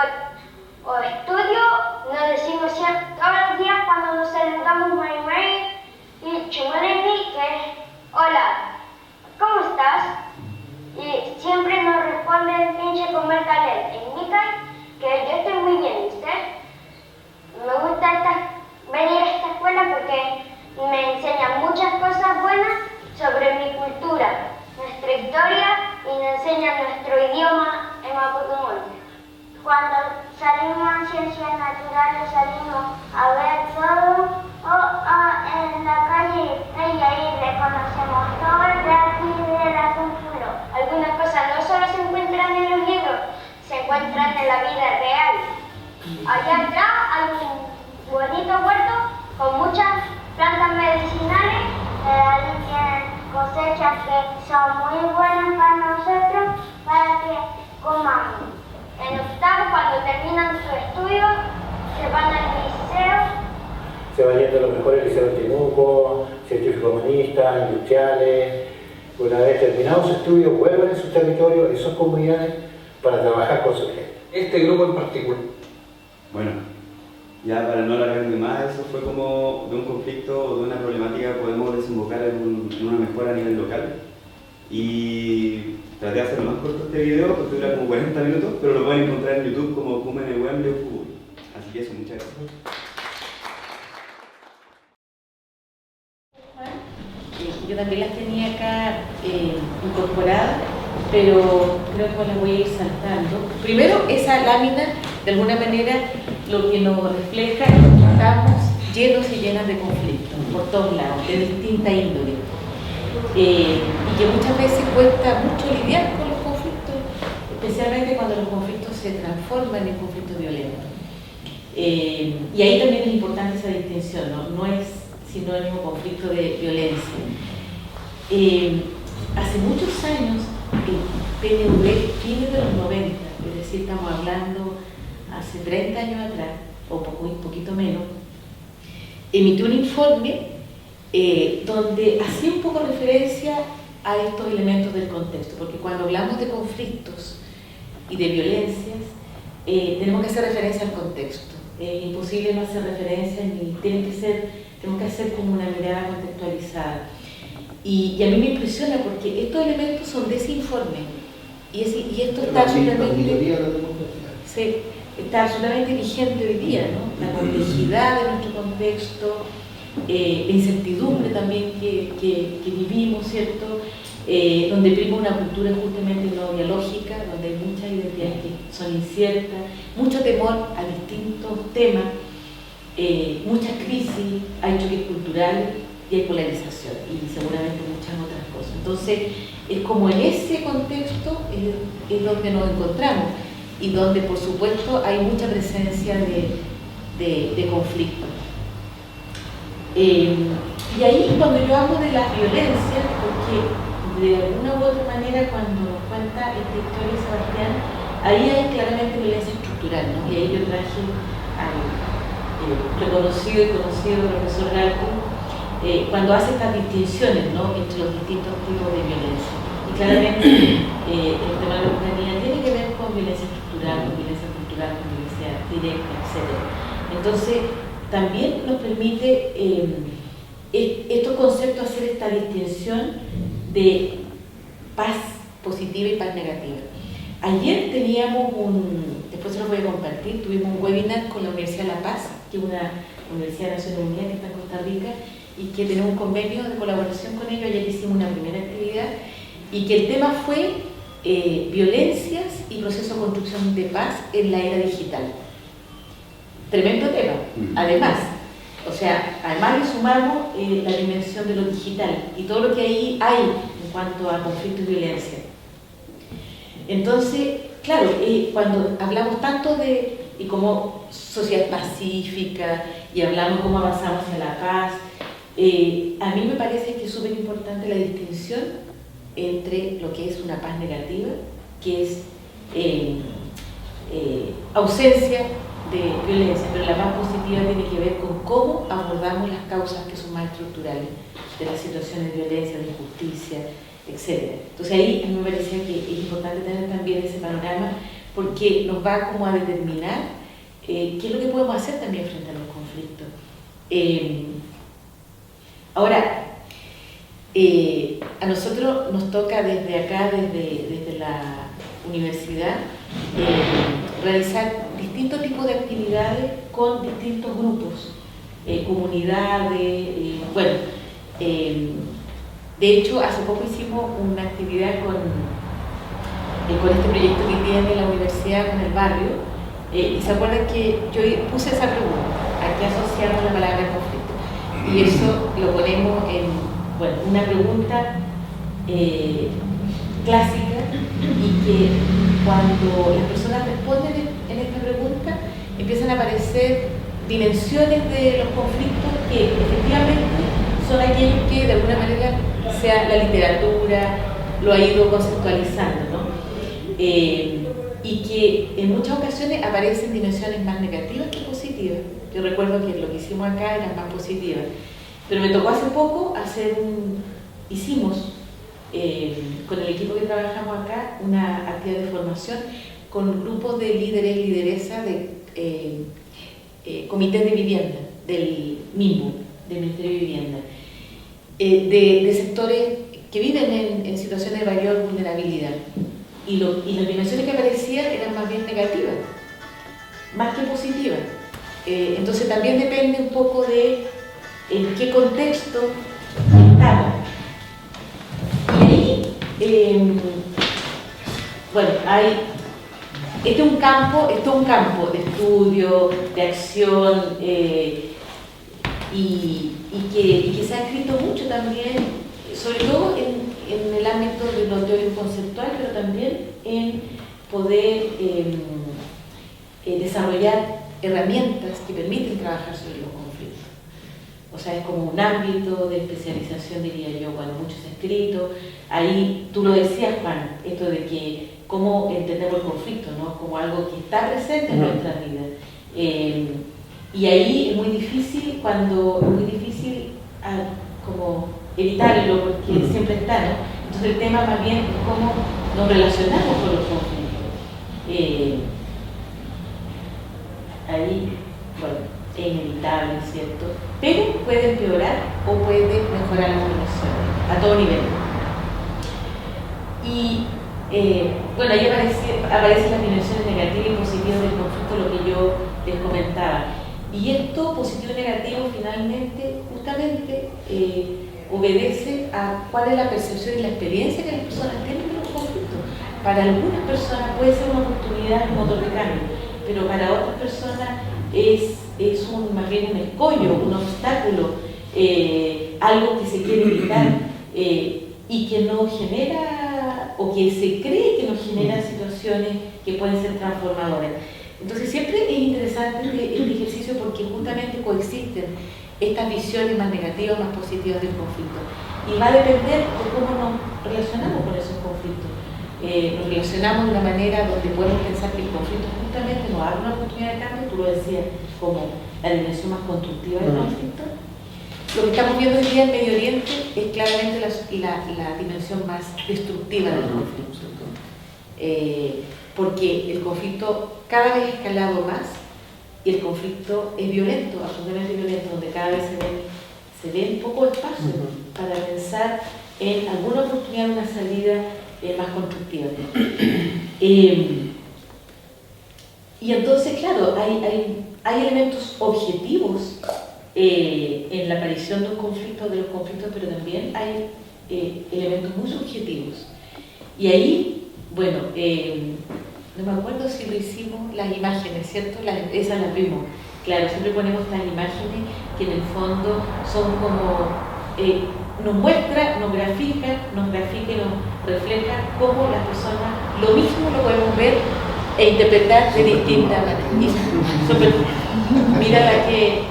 estudio, nos decimos todos los días cuando nos saludamos Mari y Chumaremi, que es hola, ¿cómo estás? Y siempre nos responden pinche comer calel en Nicay, que yo estoy muy bien, ¿viste? Me gusta venir a esta escuela porque me enseñan muchas cosas buenas sobre mi cultura, nuestra historia y me enseñan nuestro idioma en Mapudungun. Cuando salimos a ciencias naturales salimos a ver todo en la calle y ahí reconocemos todo de aquí de la cultura. Algunas cosas no solo se encuentran en los libros, se encuentran en la vida real. Allá atrás hay un bonito huerto con muchas plantas medicinales, ahí tienen cosechas que son muy buenas para nosotros, para que comamos. En octavo, cuando terminan su estudio, se van al liceo. Se van yendo a los mejores liceos de Temuco, científicos humanistas, industriales. Una vez terminados sus estudios, vuelven a sus territorios, en sus comunidades, para trabajar con su gente. Este grupo en particular. Bueno, ya para no alargarme más, eso fue como de un conflicto o de una problemática que podemos desembocar en una mejora a nivel local. Y traté de hacer lo más corto este video, porque dura como 40 minutos, pero lo pueden encontrar en YouTube como Kumen Wembley o Kubu. Así que eso, muchas gracias. Yo también las tenía acá incorporadas, pero creo que las voy a ir saltando. Primero, esa lámina, de alguna manera, lo que nos refleja es que estamos llenos y llenas de conflictos, por todos lados, de distinta índole. Y que muchas veces cuesta mucho lidiar con los conflictos, especialmente cuando los conflictos se transforman en conflictos violentos. Y ahí también es importante esa distinción, no es sinónimo conflicto de violencia. Hace muchos años, el PNV, fines de los 90, es decir, estamos hablando hace 30 años atrás, o un poquito menos, emitió un informe donde hacía un poco referencia a estos elementos del contexto, porque cuando hablamos de conflictos y de violencias, tenemos que hacer referencia al contexto. Es imposible no hacer referencia, ni tenemos que hacer como una mirada contextualizada. Y a mí me impresiona porque estos elementos son de ese informe, y esto está absolutamente, sí, está absolutamente vigente hoy día, ¿no? La complejidad de nuestro contexto, la incertidumbre también que vivimos, ¿cierto? Donde prima una cultura justamente no dialógica, donde hay muchas identidades que son inciertas, mucho temor a distintos temas, muchas crisis, hay choques culturales y hay polarización y seguramente muchas otras cosas. Entonces, es como en ese contexto es donde nos encontramos y donde, por supuesto, hay mucha presencia de conflicto. Y ahí, cuando yo hablo de las violencias, porque de alguna u otra manera, cuando nos cuenta esta historia Sebastián, ahí hay claramente violencia estructural, ¿no? Y ahí yo traje al reconocido y conocido profesor Galco, cuando hace estas distinciones, ¿no?, entre los distintos tipos de violencia. Y claramente el tema de la Ucrania tiene que ver con violencia estructural, con violencia cultural, con violencia directa, etc. Entonces, también nos permite estos conceptos hacer esta distinción de paz positiva y paz negativa. Ayer teníamos después se los voy a compartir, tuvimos un webinar con la Universidad de La Paz, que es una Universidad de Naciones Unidas que está en Costa Rica y que tenemos un convenio de colaboración con ellos. Ayer hicimos una primera actividad y que el tema fue violencias y proceso de construcción de paz en la era digital. Tremendo tema, además. O sea, además le sumamos la dimensión de lo digital y todo lo que ahí hay en cuanto a conflicto y violencia. Entonces, claro, cuando hablamos tanto y como sociedad pacífica y hablamos cómo avanzamos hacia la paz, a mí me parece que es súper importante la distinción entre lo que es una paz negativa, que es ausencia de violencia, pero la paz positiva tiene que ver con cómo abordamos las causas que son más estructurales de las situaciones de violencia, de injusticia, etc. Entonces ahí a mí me parecía que es importante tener también ese panorama porque nos va como a determinar qué es lo que podemos hacer también frente a los conflictos. Ahora, a nosotros nos toca desde acá, desde la universidad, realizar distintos tipos de actividades con distintos grupos, comunidades, bueno, de hecho hace poco hicimos una actividad con este proyecto que tiene la universidad con el barrio, y se acuerdan que yo puse esa pregunta, ¿a qué asociamos la palabra conflicto? Y eso lo ponemos en, bueno, una pregunta clásica y que cuando las personas responden en esta pregunta empiezan a aparecer dimensiones de los conflictos que efectivamente son aquellos que de alguna manera sea la literatura lo ha ido conceptualizando, ¿no? Y que en muchas ocasiones aparecen dimensiones más negativas que positivas. Yo recuerdo que lo que hicimos acá era más positivas, pero me tocó hace poco hicimos con el equipo que trabajamos acá una actividad de formación con grupos de líderes y lideresas de comités de vivienda del MIMBU, del Ministerio de Vivienda, de sectores que viven en situaciones de mayor vulnerabilidad. Y las dimensiones que aparecían eran más bien negativas, más que positivas. Entonces también depende un poco de en qué contexto estamos. Y ahí, bueno, este es un campo de estudio, de acción, y que se ha escrito mucho también, sobre todo en el ámbito de lo teórico conceptual, pero también en poder desarrollar herramientas que permiten trabajar sobre los conflictos. O sea, es como un ámbito de especialización, diría yo, cuando mucho se ha escrito. Ahí, tú lo decías, Juan, esto de que cómo entendemos el conflicto, ¿no? Como algo que está presente en nuestra vida. Y ahí es muy difícil como evitarlo, porque siempre está, ¿no? Entonces el tema más bien es cómo nos relacionamos con los conflictos. Ahí, bueno, es inevitable, ¿cierto? Pero puede empeorar o puede mejorar las relaciones a todo nivel. Y bueno, ahí aparecen las dimensiones negativas y positivas del conflicto, lo que yo les comentaba. Y esto, positivo y negativo, finalmente, justamente, obedece a cuál es la percepción y la experiencia que las personas tienen en los conflictos. Para algunas personas puede ser una oportunidad, un motor de cambio, pero para otras personas es más bien un escollo, un obstáculo, algo que se quiere evitar y que no genera, o que se cree que nos genera situaciones que pueden ser transformadoras. Entonces siempre es interesante este ejercicio porque justamente coexisten estas visiones más negativas, más positivas del conflicto. Y va a depender de cómo nos relacionamos con esos conflictos. Nos relacionamos de una manera donde podemos pensar que el conflicto justamente nos abre una oportunidad de cambio, tú lo decías, como la dimensión más constructiva del conflicto. Lo que estamos viendo hoy día en Medio Oriente es claramente la dimensión más destructiva del conflicto. Porque el conflicto cada vez ha escalado más y el conflicto es violento, absolutamente violento, donde cada vez se ve poco espacio para pensar en alguna oportunidad de una salida más constructiva. Y entonces, claro, hay elementos objetivos en la aparición de los conflictos, pero también hay elementos muy subjetivos. Y ahí, bueno, no me acuerdo si lo hicimos, las imágenes, ¿cierto? Esas las vimos. Claro, siempre ponemos estas imágenes que en el fondo son como, nos muestra, nos grafica y nos refleja cómo las personas, lo mismo lo podemos ver e interpretar de distintas maneras. Mira la que,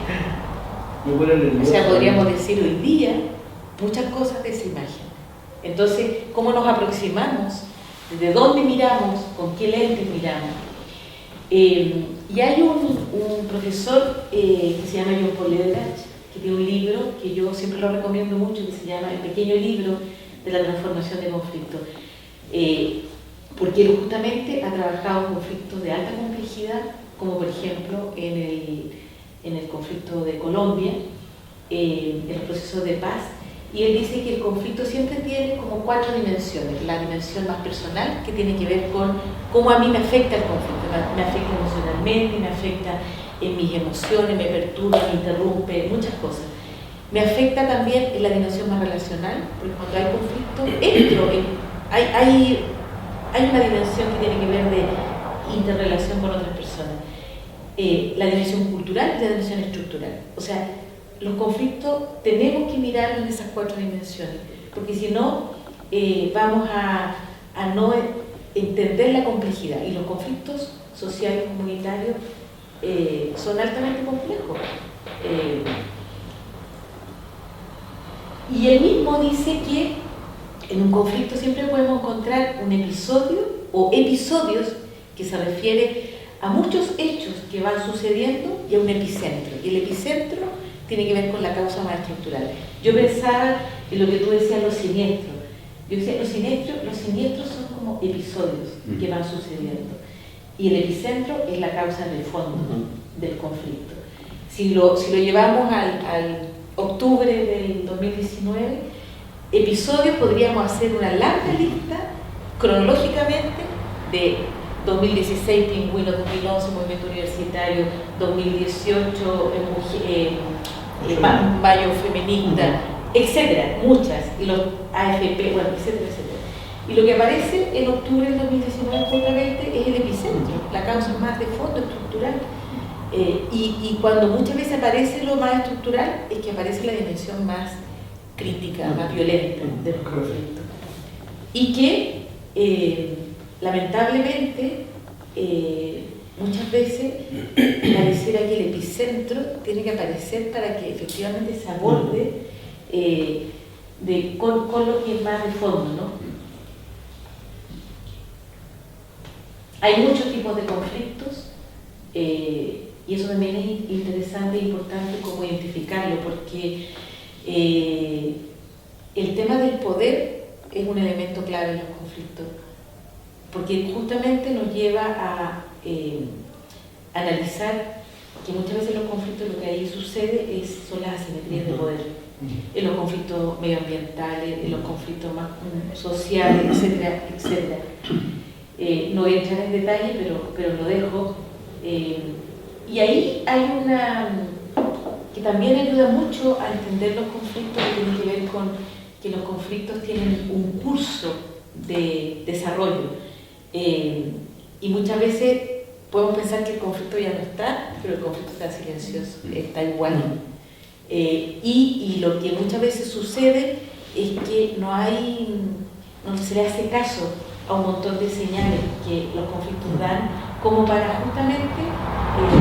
o sea, podríamos decir hoy día muchas cosas de esa imagen. Entonces, ¿cómo nos aproximamos? ¿Desde dónde miramos? ¿Con qué lentes miramos? Y hay un profesor que se llama John Paul Lederach, que tiene un libro que yo siempre lo recomiendo mucho, que se llama El pequeño libro de la transformación de conflictos. Porque él justamente ha trabajado conflictos de alta complejidad, como por ejemplo en el conflicto de Colombia, en los procesos de paz. Y él dice que el conflicto siempre tiene como 4 dimensiones. La dimensión más personal, que tiene que ver con cómo a mí me afecta el conflicto. Me afecta emocionalmente, me afecta en mis emociones, me perturba, me interrumpe, muchas cosas. Me afecta también en la dimensión más relacional, porque cuando hay conflicto, hay una dimensión que tiene que ver de interrelación con otras personas. La dimensión cultural y la dimensión estructural. O sea, los conflictos tenemos que mirar en esas 4 dimensiones, porque si no, vamos a no entender la complejidad. Y los conflictos sociales comunitarios son altamente complejos. Y él mismo dice que en un conflicto siempre podemos encontrar un episodio o episodios que se refiere a muchos hechos que van sucediendo y a un epicentro. Y el epicentro tiene que ver con la causa más estructural. Yo pensaba en lo que tú decías, los siniestros. Yo decía, los siniestros son como episodios que van sucediendo. Y el epicentro es la causa del fondo del conflicto. Si lo llevamos al octubre del 2019, episodios podríamos hacer una larga lista cronológicamente de 2016, Pingüinos, 2011, Movimiento Universitario, 2018, Mayo Feminista, etcétera, muchas, y los AFP, bueno, etcétera, etcétera. Y lo que aparece en octubre del 2019 justamente es el epicentro, la causa más de fondo estructural. Y cuando muchas veces aparece lo más estructural, es que aparece la dimensión más crítica, más violenta del conflicto. Y que lamentablemente muchas veces pareciera que el epicentro tiene que aparecer para que efectivamente se aborde con lo que es más de fondo, ¿no? Hay muchos tipos de conflictos y eso también es interesante e importante cómo identificarlo, porque el tema del poder es un elemento clave en los conflictos, porque justamente nos lleva a analizar que muchas veces en los conflictos lo que ahí sucede son las asimetrías de poder, en los conflictos medioambientales, en los conflictos más sociales, etcétera, etcétera. No voy a entrar en detalle, pero lo dejo. Y ahí hay una que también ayuda mucho a entender los conflictos, que tiene que ver con que los conflictos tienen un curso de desarrollo. Y muchas veces podemos pensar que el conflicto ya no está, pero el conflicto está silencioso, está igual. Y lo que muchas veces sucede es que no se le hace caso a un montón de señales que los conflictos dan como para justamente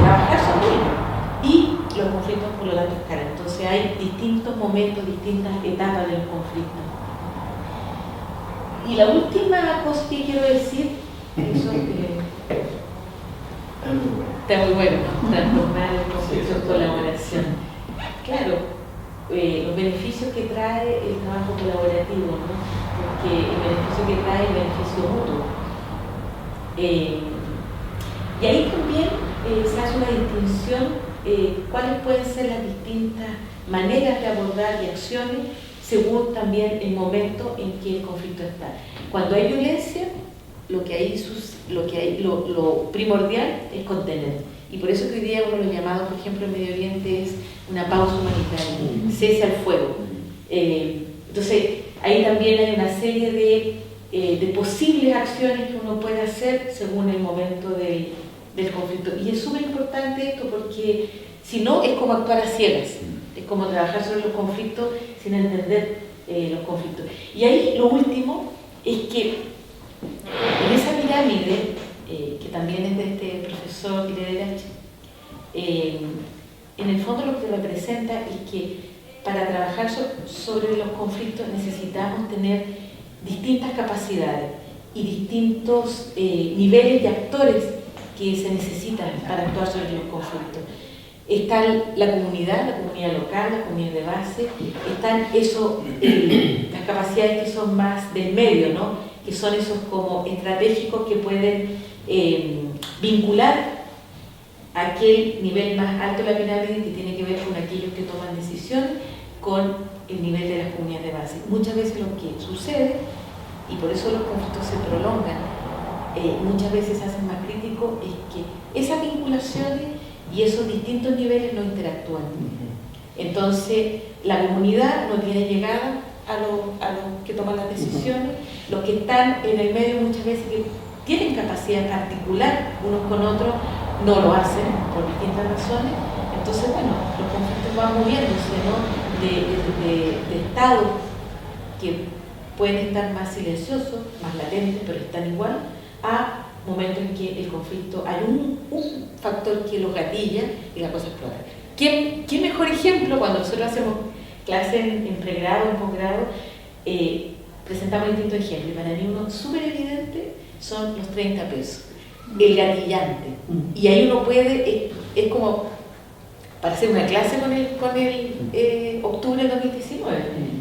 trabajar sobre ello. Y los conflictos por lo tanto escalan. Entonces hay distintos momentos, distintas etapas de los conflictos. Y la última cosa que quiero decir, eso está muy bueno, ¿no? Transformar el conflicto en colaboración. Claro, los beneficios que trae el trabajo colaborativo, ¿no? Porque el beneficio que trae es el beneficio mutuo. Y ahí también se hace una distinción, cuáles pueden ser las distintas maneras de abordar y acciones según también el momento en que el conflicto está. Cuando hay violencia, lo primordial es contener. Y por eso que hoy día uno de los llamados, por ejemplo, en Medio Oriente es una pausa humanitaria, cese al fuego. Entonces, ahí también hay una serie de posibles acciones que uno puede hacer según el momento del conflicto. Y es súper importante esto porque si no es como actuar a ciegas, es como trabajar sobre los conflictos sin entender los conflictos. Y ahí lo último es que en esa pirámide, que también es de este profesor Liderach, en el fondo lo que representa es que para trabajar sobre los conflictos necesitamos tener distintas capacidades y distintos niveles de actores que se necesitan para actuar sobre los conflictos. Está la comunidad local, la comunidad de base, están las capacidades que son más del medio, ¿no? Que son esos como estratégicos que pueden vincular aquel nivel más alto de la pirámide que tiene que ver con aquellos que toman decisiones con el nivel de las comunidades de base. Muchas veces lo que sucede, y por eso los conflictos se prolongan, muchas veces se hacen más críticos, es que esas vinculaciones y esos distintos niveles no interactúan. Entonces, la comunidad no tiene llegada a los que toman las decisiones, los que están en el medio muchas veces que tienen capacidad de articular unos con otros, no lo hacen por distintas razones. Entonces, bueno, los conflictos van moviéndose, ¿no? de estados que pueden estar más silenciosos, más latentes, pero están igual, a momentos en que el conflicto hay un factor que lo gatilla y la cosa explota. ¿Qué mejor ejemplo cuando nosotros hacemos clases en pregrado, en posgrado, presentamos distintos ejemplos? Y para mí uno súper evidente son los 30 pesos, el gatillante. Y ahí uno puede, es como para hacer una clase con el octubre de 2019,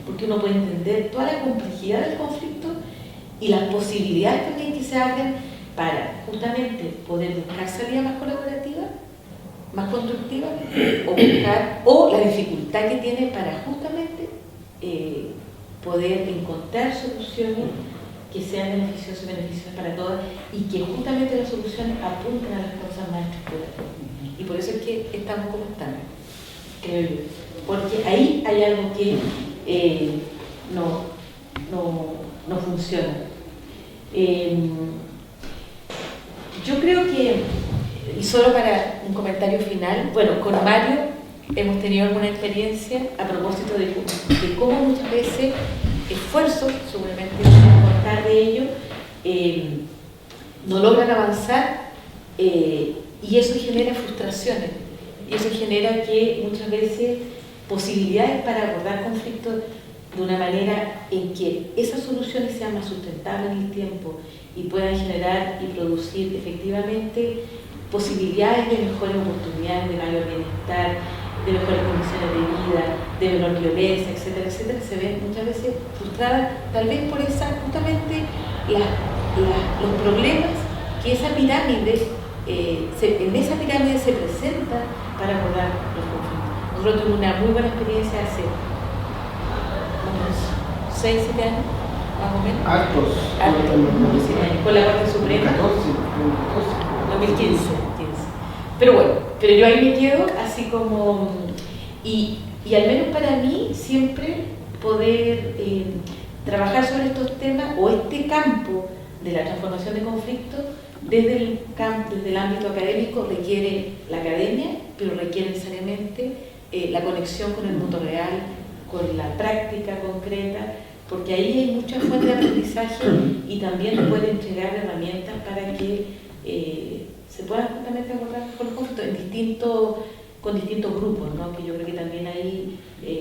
porque uno puede entender toda la complejidad del conflicto y las posibilidades también que se abren para justamente poder buscar salidas más colaborativas, más constructivas, o la dificultad que tiene para justamente poder encontrar soluciones que sean beneficiosas para todas y que justamente las soluciones apunten a las causas más estructurales. Y por eso es que estamos como estamos, creo yo. Porque ahí hay algo que no funciona. Yo creo que, y solo para un comentario final, bueno, con Mario hemos tenido alguna experiencia a propósito de cómo muchas veces esfuerzos, seguramente vamos a contar de ello, no logran avanzar y eso genera frustraciones, y eso genera que muchas veces posibilidades para abordar conflictos de una manera en que esas soluciones sean más sustentables en el tiempo y puedan generar y producir efectivamente posibilidades de mejores oportunidades, de mayor bienestar, de mejores condiciones de vida, de menor violencia, etcétera, etcétera, se ven muchas veces frustradas, tal vez por justamente los problemas que esa pirámide, en esa pirámide se presenta para abordar los conflictos. Nosotros tuvimos una muy buena experiencia hace unos 6, 7 años, más o menos. Hartos. Con la Corte Suprema. 2015. Pero bueno, pero yo ahí me quedo así como, y al menos para mí siempre poder trabajar sobre estos temas o este campo de la transformación de conflictos desde el ámbito académico requiere la academia, pero requiere necesariamente la conexión con el mundo real, con la práctica concreta, porque ahí hay muchas fuentes de aprendizaje y también nos puede entregar herramientas para que se puedan justamente abordar con los conflictos con distintos grupos, ¿no? Que yo creo que también ahí,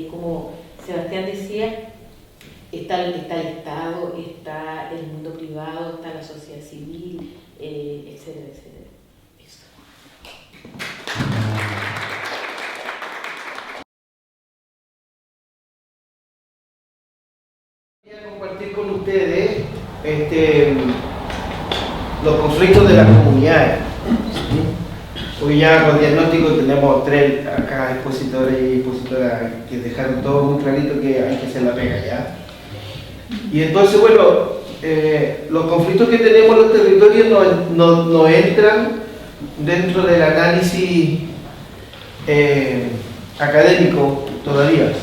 como Sebastián decía, está el Estado, está el mundo privado, está la sociedad civil, etcétera, etcétera. Eso. Quería compartir con ustedes los conflictos de las comunidades. Hoy ya con diagnóstico tenemos 3 acá expositores y expositoras que dejaron todo muy clarito que hay que hacer la pega ya. Y entonces, bueno, los conflictos que tenemos en los territorios no entran dentro del análisis académico todavía.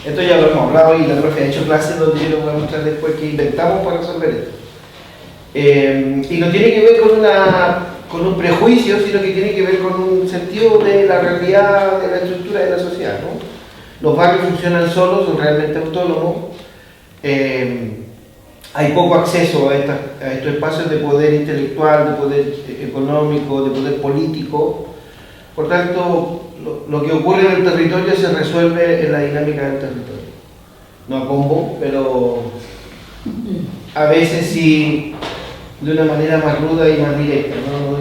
Esto ya lo hemos hablado y la profe ha hecho clases donde yo les voy a mostrar después que inventamos para resolver esto. Y no tiene que ver con un prejuicio, sino que tiene que ver con un sentido de la realidad, de la estructura de la sociedad, ¿no? Los barrios funcionan solos, son realmente autónomos. Hay poco acceso a estos espacios de poder intelectual, de poder económico, de poder político. Por tanto, lo que ocurre en el territorio se resuelve en la dinámica del territorio. No a combo, pero a veces sí de una manera más ruda y más directa, ¿no?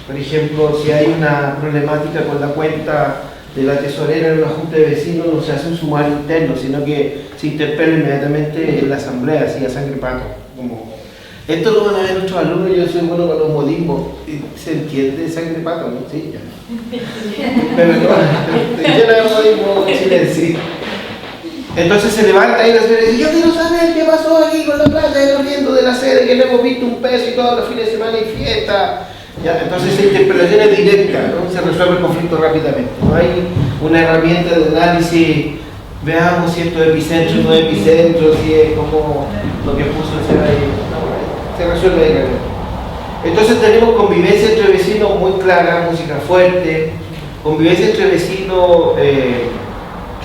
Por ejemplo, si hay una problemática con la cuenta de la tesorera en una junta de vecinos, no se hace un sumario interno, sino que se interpela inmediatamente en la asamblea, así a sangre pato. Como, esto lo van a ver nuestros alumnos, yo soy bueno con los modismos, se entiende sangre pato, ¿no? Sí, ya. Pero no, yo no hay modismo en silencio. Entonces se levanta y la señora dice, yo quiero saber qué pasó aquí con la plata de corriendo de la sede, que no hemos visto un peso y todos los fines de semana y fiesta. Ya, entonces esa interpelación es directa, ¿no? Se resuelve el conflicto rápidamente. No hay una herramienta de análisis, veamos si esto es epicentro o no es epicentro, si es como lo que puso el ahí. No, se resuelve directamente. Entonces tenemos convivencia entre vecinos muy clara, música fuerte, convivencia entre vecinos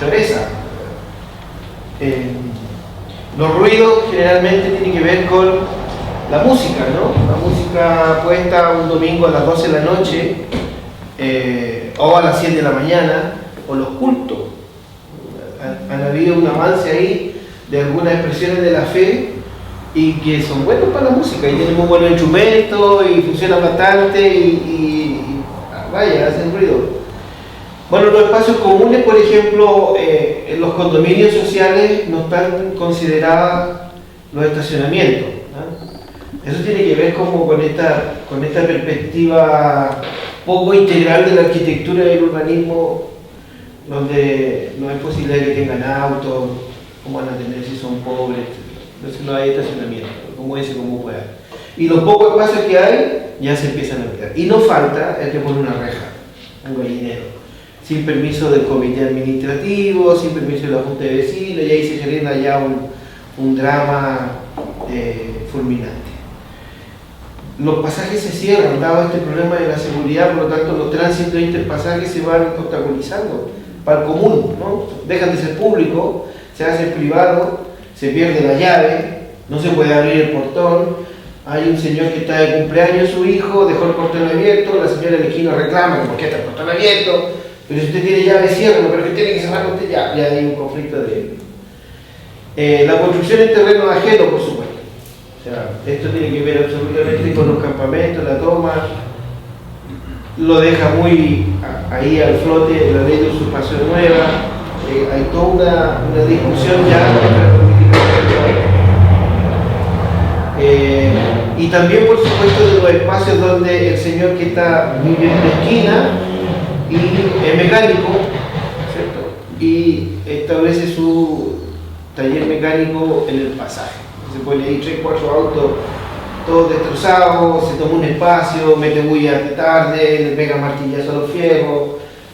choreza. Los ruidos generalmente tienen que ver con la música, ¿no? La música puesta un domingo a las 12 de la noche o a las 7 de la mañana, o los cultos. Han habido un avance ahí de algunas expresiones de la fe y que son buenos para la música y tienen muy buenos instrumentos y funcionan bastante y vaya, hacen ruido. Bueno, los espacios comunes, por ejemplo, en los condominios sociales no están considerados los estacionamientos, ¿no? Eso tiene que ver como con esta perspectiva poco integral de la arquitectura y el urbanismo, donde no hay posibilidad de que tengan autos, cómo van a tener si son pobres, entonces no hay estacionamiento, como ese, como pueda. Y los pocos espacios que hay ya se empiezan a ampliar. Y no falta el que pone una reja, un gallinero, sin permiso del comité administrativo, sin permiso de la junta de vecinos, y ahí se genera ya un drama fulminante. Los pasajes se cierran, dado este problema de la seguridad, por lo tanto los tránsitos interpasajes se van obstaculizando para el común, ¿no? Dejan de ser públicos, se hacen privados, se pierde la llave, no se puede abrir el portón, hay un señor que está de cumpleaños, su hijo dejó el portón abierto, la señora del esquino reclama, ¿por qué está el portón abierto? Pero si usted tiene llave, ciérralo, pero que tiene que cerrar usted, ya hay un conflicto de... la construcción en terreno ajeno, por supuesto. O sea, esto tiene que ver absolutamente con los campamentos, la toma, lo deja muy ahí al flote la ley de usurpación nueva, hay toda una discusión ya entre la política. Y también, por supuesto, de los espacios donde el señor que está viviendo en la esquina y es mecánico, ¿cierto? Y establece su taller mecánico en el pasaje. Se pone ahí 3 o 4 autos todos destrozados, se toma un espacio, mete bulla de tarde, le pega martillazo a los fierros.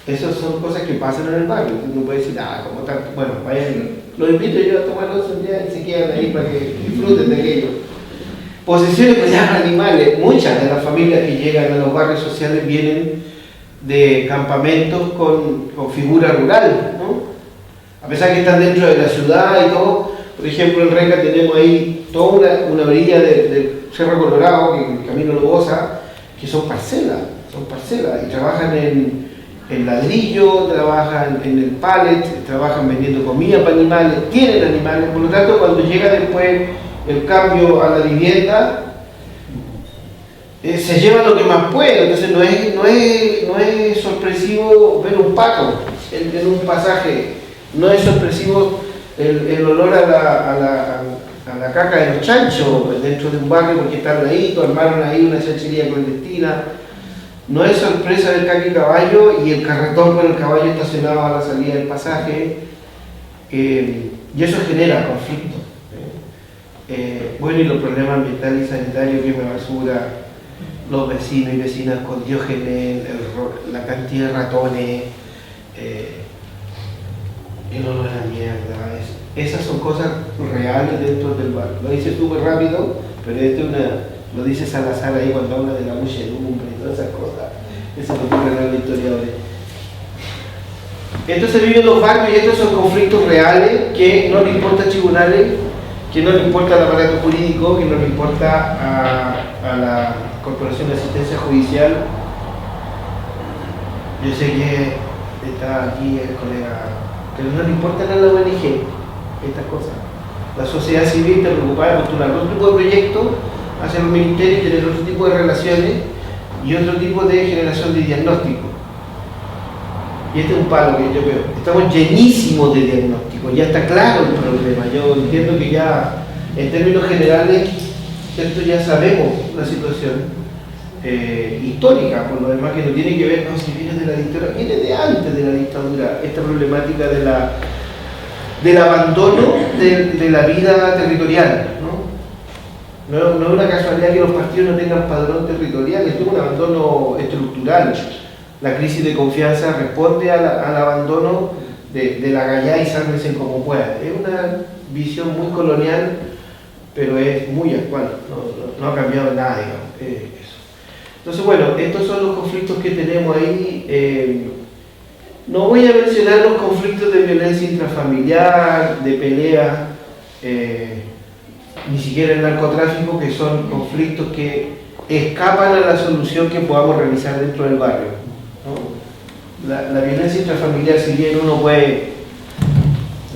Esas son cosas que pasan en el barrio. Uno puede decir, como tanto, bueno, vayan, los invito yo a tomarlos un día y se quedan ahí para que disfruten de aquello. Posesiones de animales, muchas de las familias que llegan a los barrios sociales vienen de campamentos con figura rural, ¿no? A pesar que están dentro de la ciudad y todo. Por ejemplo, en Renca tenemos ahí toda una orilla del Cerro Colorado, que el Camino Lobosa, que son parcelas, y trabajan en ladrillo, trabajan en el pallet, trabajan vendiendo comida para animales, tienen animales, por lo tanto cuando llega después el cambio a la vivienda, se lleva lo que más puede. Entonces no es sorpresivo ver un pato en un pasaje, no es sorpresivo el olor a la caca de los chanchos dentro de un barrio porque están ahí, armaron ahí una chanchería clandestina. No es sorpresa ver caca y caballo y el carretón con el caballo estacionado a la salida del pasaje, y eso genera conflicto. Bueno, y los problemas ambientales y sanitarios, que es la basura, los vecinos y vecinas con diógenes, la cantidad de ratones, el olor a la mierda, esas son cosas reales dentro del barrio. Lo dice súper rápido, pero lo dice Salazar ahí cuando habla de la muchedumbre y todas esas cosas. Eso es lo que real los historiadores. Esto se vive en los barrios y estos son conflictos reales que no le importa a tribunales, que no le importa al aparato jurídico, que no le importa a la Corporación de Asistencia Judicial. Yo sé que está aquí el colega, pero no le importan a la ONG estas cosas. La sociedad civil está preocupada de postular otro tipo de proyectos hacia los ministerios y tener otro tipo de relaciones y otro tipo de generación de diagnóstico. Y este es un palo que yo veo. Estamos llenísimos de diagnósticos, ya está claro el problema. Yo entiendo que ya, en términos generales, ¿cierto? Ya sabemos la situación histórica, por lo demás que no tiene que ver, no, si viene de la dictadura, viene de antes de la dictadura, esta problemática del abandono de la vida territorial, ¿no? No es una casualidad que los partidos no tengan padrón territorial, esto es un abandono estructural. La crisis de confianza responde al abandono de la gallá y sálvese como pueda. Es una visión muy colonial, pero es muy actual, no ha cambiado nada, digamos. Eso. Entonces, bueno, estos son los conflictos que tenemos ahí. No voy a mencionar los conflictos de violencia intrafamiliar, de pelea, ni siquiera el narcotráfico, que son conflictos que escapan a la solución que podamos realizar dentro del barrio. La violencia intrafamiliar, si bien uno puede,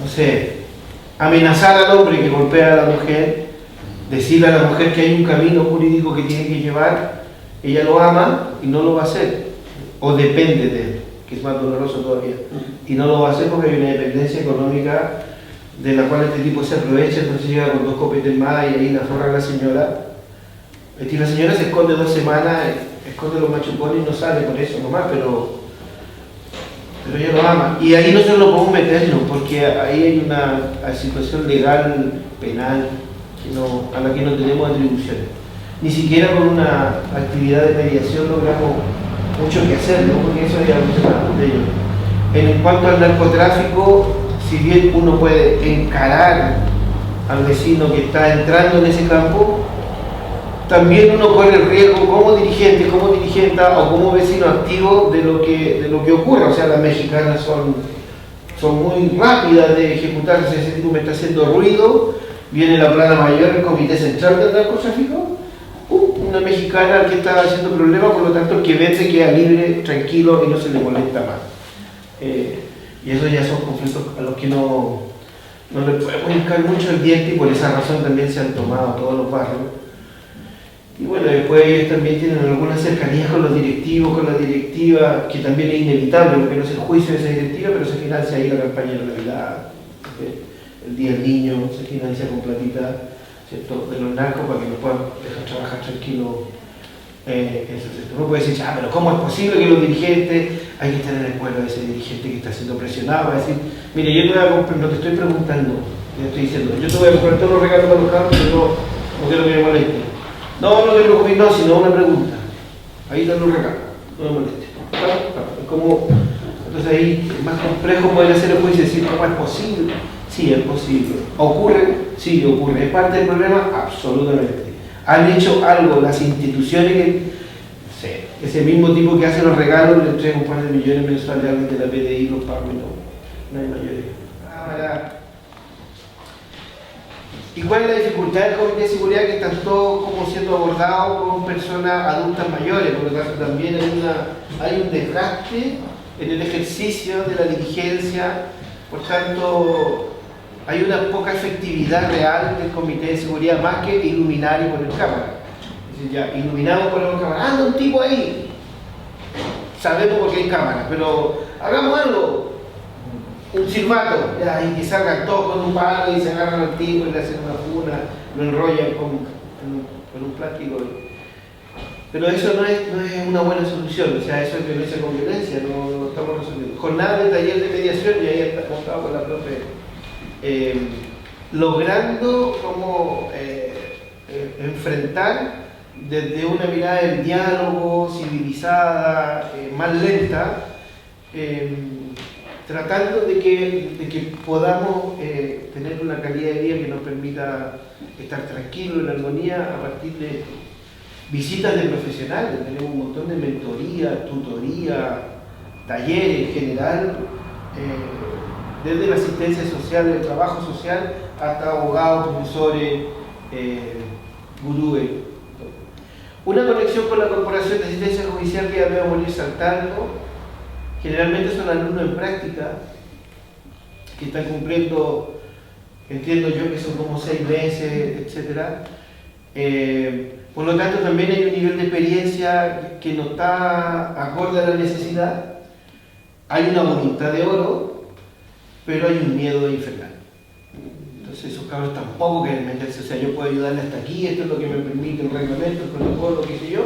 no sé, amenazar al hombre que golpea a la mujer, decirle a la mujer que hay un camino jurídico que tiene que llevar, ella lo ama y no lo va a hacer, o depende de él, que es más doloroso todavía, y no lo va a hacer porque hay una dependencia económica de la cual este tipo se aprovecha, entonces llega con 2 copetes más y ahí la forra a la señora. Y la señora se esconde 2 semanas, esconde los machucones y no sale por eso nomás, pero ella lo ama. Y ahí nosotros lo podemos meternos, porque ahí hay una situación legal, penal, a la que no tenemos atribuciones. Ni siquiera con una actividad de mediación logramos mucho que hacer, ¿no? Porque eso ya mucho de ello. En cuanto al narcotráfico, si bien uno puede encarar al vecino que está entrando en ese campo, también uno corre el riesgo como dirigente, como dirigenta o como vecino activo de lo que ocurre. O sea, las mexicanas son muy rápidas de ejecutar. Ese tipo me está haciendo ruido, viene la plana mayor, el comité central del narcotráfico, mexicana al que está haciendo problema, por lo tanto el que vende queda libre, tranquilo y no se le molesta más. Y eso ya son conflictos a los que no le podemos buscar mucho el diente y por esa razón también se han tomado todos los barrios. Y bueno, después ellos también tienen alguna cercanía con los directivos, con la directiva, que también es inevitable porque no es el juicio de esa directiva, pero se financia ahí la campaña de Navidad, el Día del Niño, se financia con platita, ¿cierto?, de los narcos para que nos puedan dejar trabajar tranquilos. Eso, ¿cierto? Uno puede decir, pero ¿cómo es posible que los dirigentes, hay que estar en el pueblo de ese dirigente que está siendo presionado? Va a decir, mire, yo te voy a comprar, no te estoy preguntando, te estoy diciendo, yo te voy a comprar todos los regalos para los carros, pero no quiero que me moleste. No te preocupes, no, sino una pregunta. Ahí están los regalos, no me moleste. Es como, entonces ahí es más complejo poder hacer el juicio y decir, ¿cómo es posible? Sí, es posible. ¿Ocurre? Sí, ocurre. ¿Es parte del problema? Absolutamente. ¿Han hecho algo las instituciones que, sí, ese mismo tipo que hace los regalos le entrega un par de millones mensuales a alguien de la PDI, los pagos? No hay mayoría. ¿Y cuál es la dificultad del Comité de Seguridad? Que están todos como siendo abordados con personas adultas mayores, por lo tanto también hay un desgaste en el ejercicio de la dirigencia, por tanto hay una poca efectividad real del Comité de Seguridad, más que iluminar y poner cámara. Es decir, ya, iluminamos, ponemos cámara, anda un tipo ahí, sabemos por qué hay cámara, pero hagamos algo, un silbato, ya, y que salgan todos con un palo y se agarran al tipo y le hacen una funa, lo enrollan con un plástico. Pero eso no es una buena solución, o sea, eso es violencia con violencia, no estamos resolviendo. Jornada de taller de mediación, y ahí está contado con la profe, logrando como enfrentar desde una mirada del diálogo, civilizada, más lenta, tratando de que podamos tener una calidad de vida que nos permita estar tranquilos, en armonía, a partir de visitas de profesionales. Tenemos un montón de mentoría, tutoría, talleres en general, desde la asistencia social, el trabajo social, hasta abogados, profesores, gurúes. Una conexión con la Corporación de Asistencia Judicial que ya veo morir saltando. Generalmente son alumnos en práctica que están cumpliendo, entiendo yo que son como 6 meses, etc. Por lo tanto también hay un nivel de experiencia que no está acorde a la necesidad. Hay una voluntad de oro, pero hay un miedo infernal. Entonces esos cabros tampoco quieren meterse, o sea, yo puedo ayudarle hasta aquí, esto es lo que me permite el reglamento, el protocolo, qué sé yo,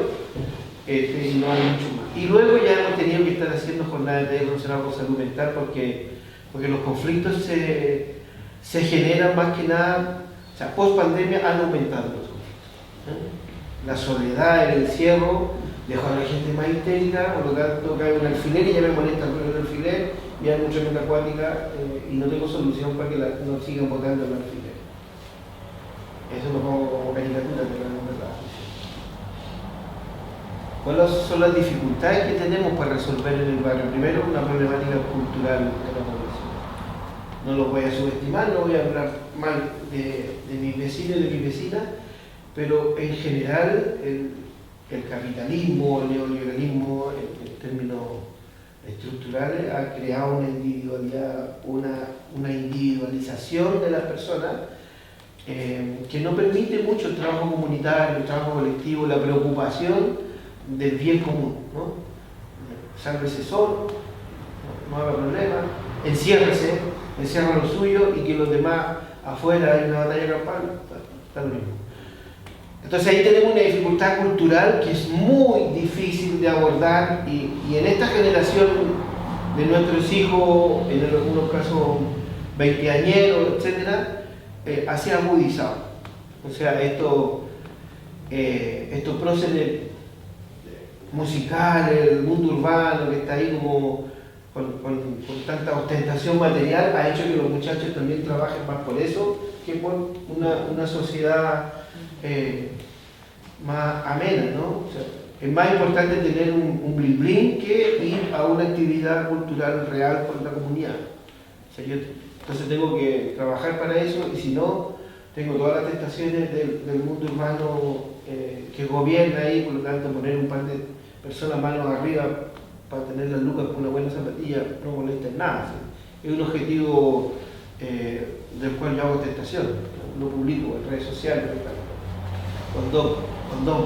y no hay mucho más. Y luego ya hemos tenido que estar haciendo jornadas de taller relacionadas con salud mental porque los conflictos se generan más que nada, o sea, post pandemia han aumentado los conflictos. La soledad, el encierro, dejó a la gente más histérica, por lo tanto cae un alfiler y ya me molesta el alfiler, ya hay mucha mente acuática y no tengo solución para que no sigan botando el alfiler. Eso lo pongo como caricatura, pero no es verdad. ¿Cuáles son las dificultades que tenemos para resolver en el barrio? Primero, una problemática cultural de la población. No lo voy a subestimar, no voy a hablar mal de mis vecinos y de mis vecinas, pero en general el capitalismo, el neoliberalismo, en términos estructurales, ha creado una individualidad, una individualización de las personas que no permite mucho el trabajo comunitario, el trabajo colectivo, la preocupación del bien común, ¿no? Sálvese solo, no haga problema, enciérrese, encierra lo suyo y que los demás afuera hay una batalla campal, está lo mismo. Entonces ahí tenemos una dificultad cultural que es muy difícil de abordar y en esta generación de nuestros hijos, en algunos casos veinteañeros, etc., ha sido agudizado. O sea, estos próceres musicales, el mundo urbano que está ahí como con tanta ostentación material, ha hecho que los muchachos también trabajen más por eso que por una sociedad más amena, ¿no? O sea, es más importante tener un blin blin que ir a una actividad cultural real con la comunidad. O sea, yo entonces tengo que trabajar para eso y si no, tengo todas las tentaciones del mundo urbano que gobierna ahí, por lo tanto poner un par de personas manos arriba para tener las lucas con una buena zapatilla no molesta en nada. ¿Sí? Es un objetivo del cual yo hago tentación, lo publico en redes sociales, con dos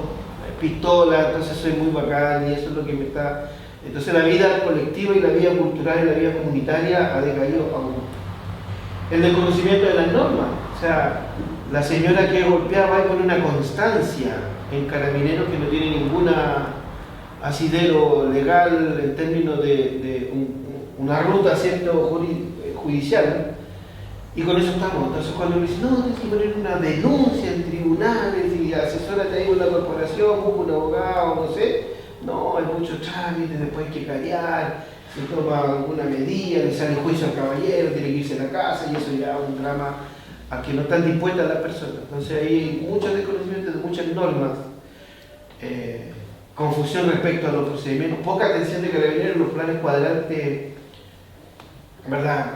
pistolas, entonces soy muy bacán y eso es lo que me está... Entonces la vida colectiva y la vida cultural y la vida comunitaria ha decaído aún. El desconocimiento de las normas, o sea, la señora que golpeaba con una constancia en Carabineros que no tiene ninguna asidero legal en términos de una ruta, ¿cierto?, judicial, y con eso estamos. Entonces cuando me dicen, no, tienes que poner una denuncia en tribunales y asesórate ahí con la corporación, busca un abogado, no sé, no, hay mucho trámite, después hay que callar, se toma alguna medida, le sale juicio al caballero, tiene que irse a la casa, y eso ya es un drama al que no están dispuestas las personas. Entonces hay mucho desconocimiento de muchas normas, confusión respecto a los procedimientos, poca atención de Carabineros en los planes cuadrantes, ¿verdad?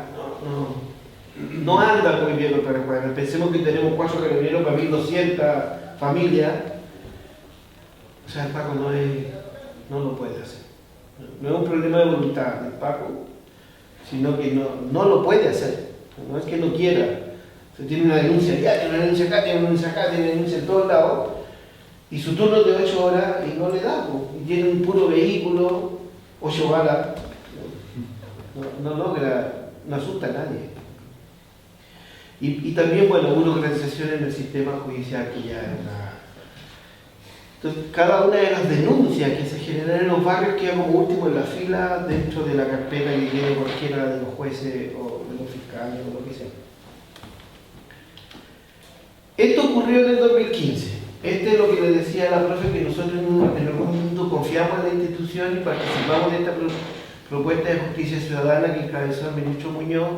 No anda muy bien los planes cuadrantes. Pensemos que tenemos 4 Carabineros para 1.200 familias. O sea, el Paco no lo puede hacer. No es un problema de voluntad del Paco, sino que no lo puede hacer. No es que no quiera. Se tiene una denuncia allá, tiene una denuncia acá, tiene una denuncia acá, tiene una denuncia en todos lados, y su turno es de 8 horas y no le da, y tiene un puro vehículo, 8 balas, no logra, no asusta a nadie. Y también, bueno, burocratización en el sistema judicial que ya es una... Entonces, cada una de las denuncias que se generan en los barrios queda como último en la fila dentro de la carpeta que tiene cualquiera de los jueces o de los fiscales o lo que sea. Esto ocurrió en el 2015. Este es lo que le decía a la profe, que nosotros en algún momento confiamos en la institución y participamos de esta propuesta de justicia ciudadana que encabezó el ministro Muñoz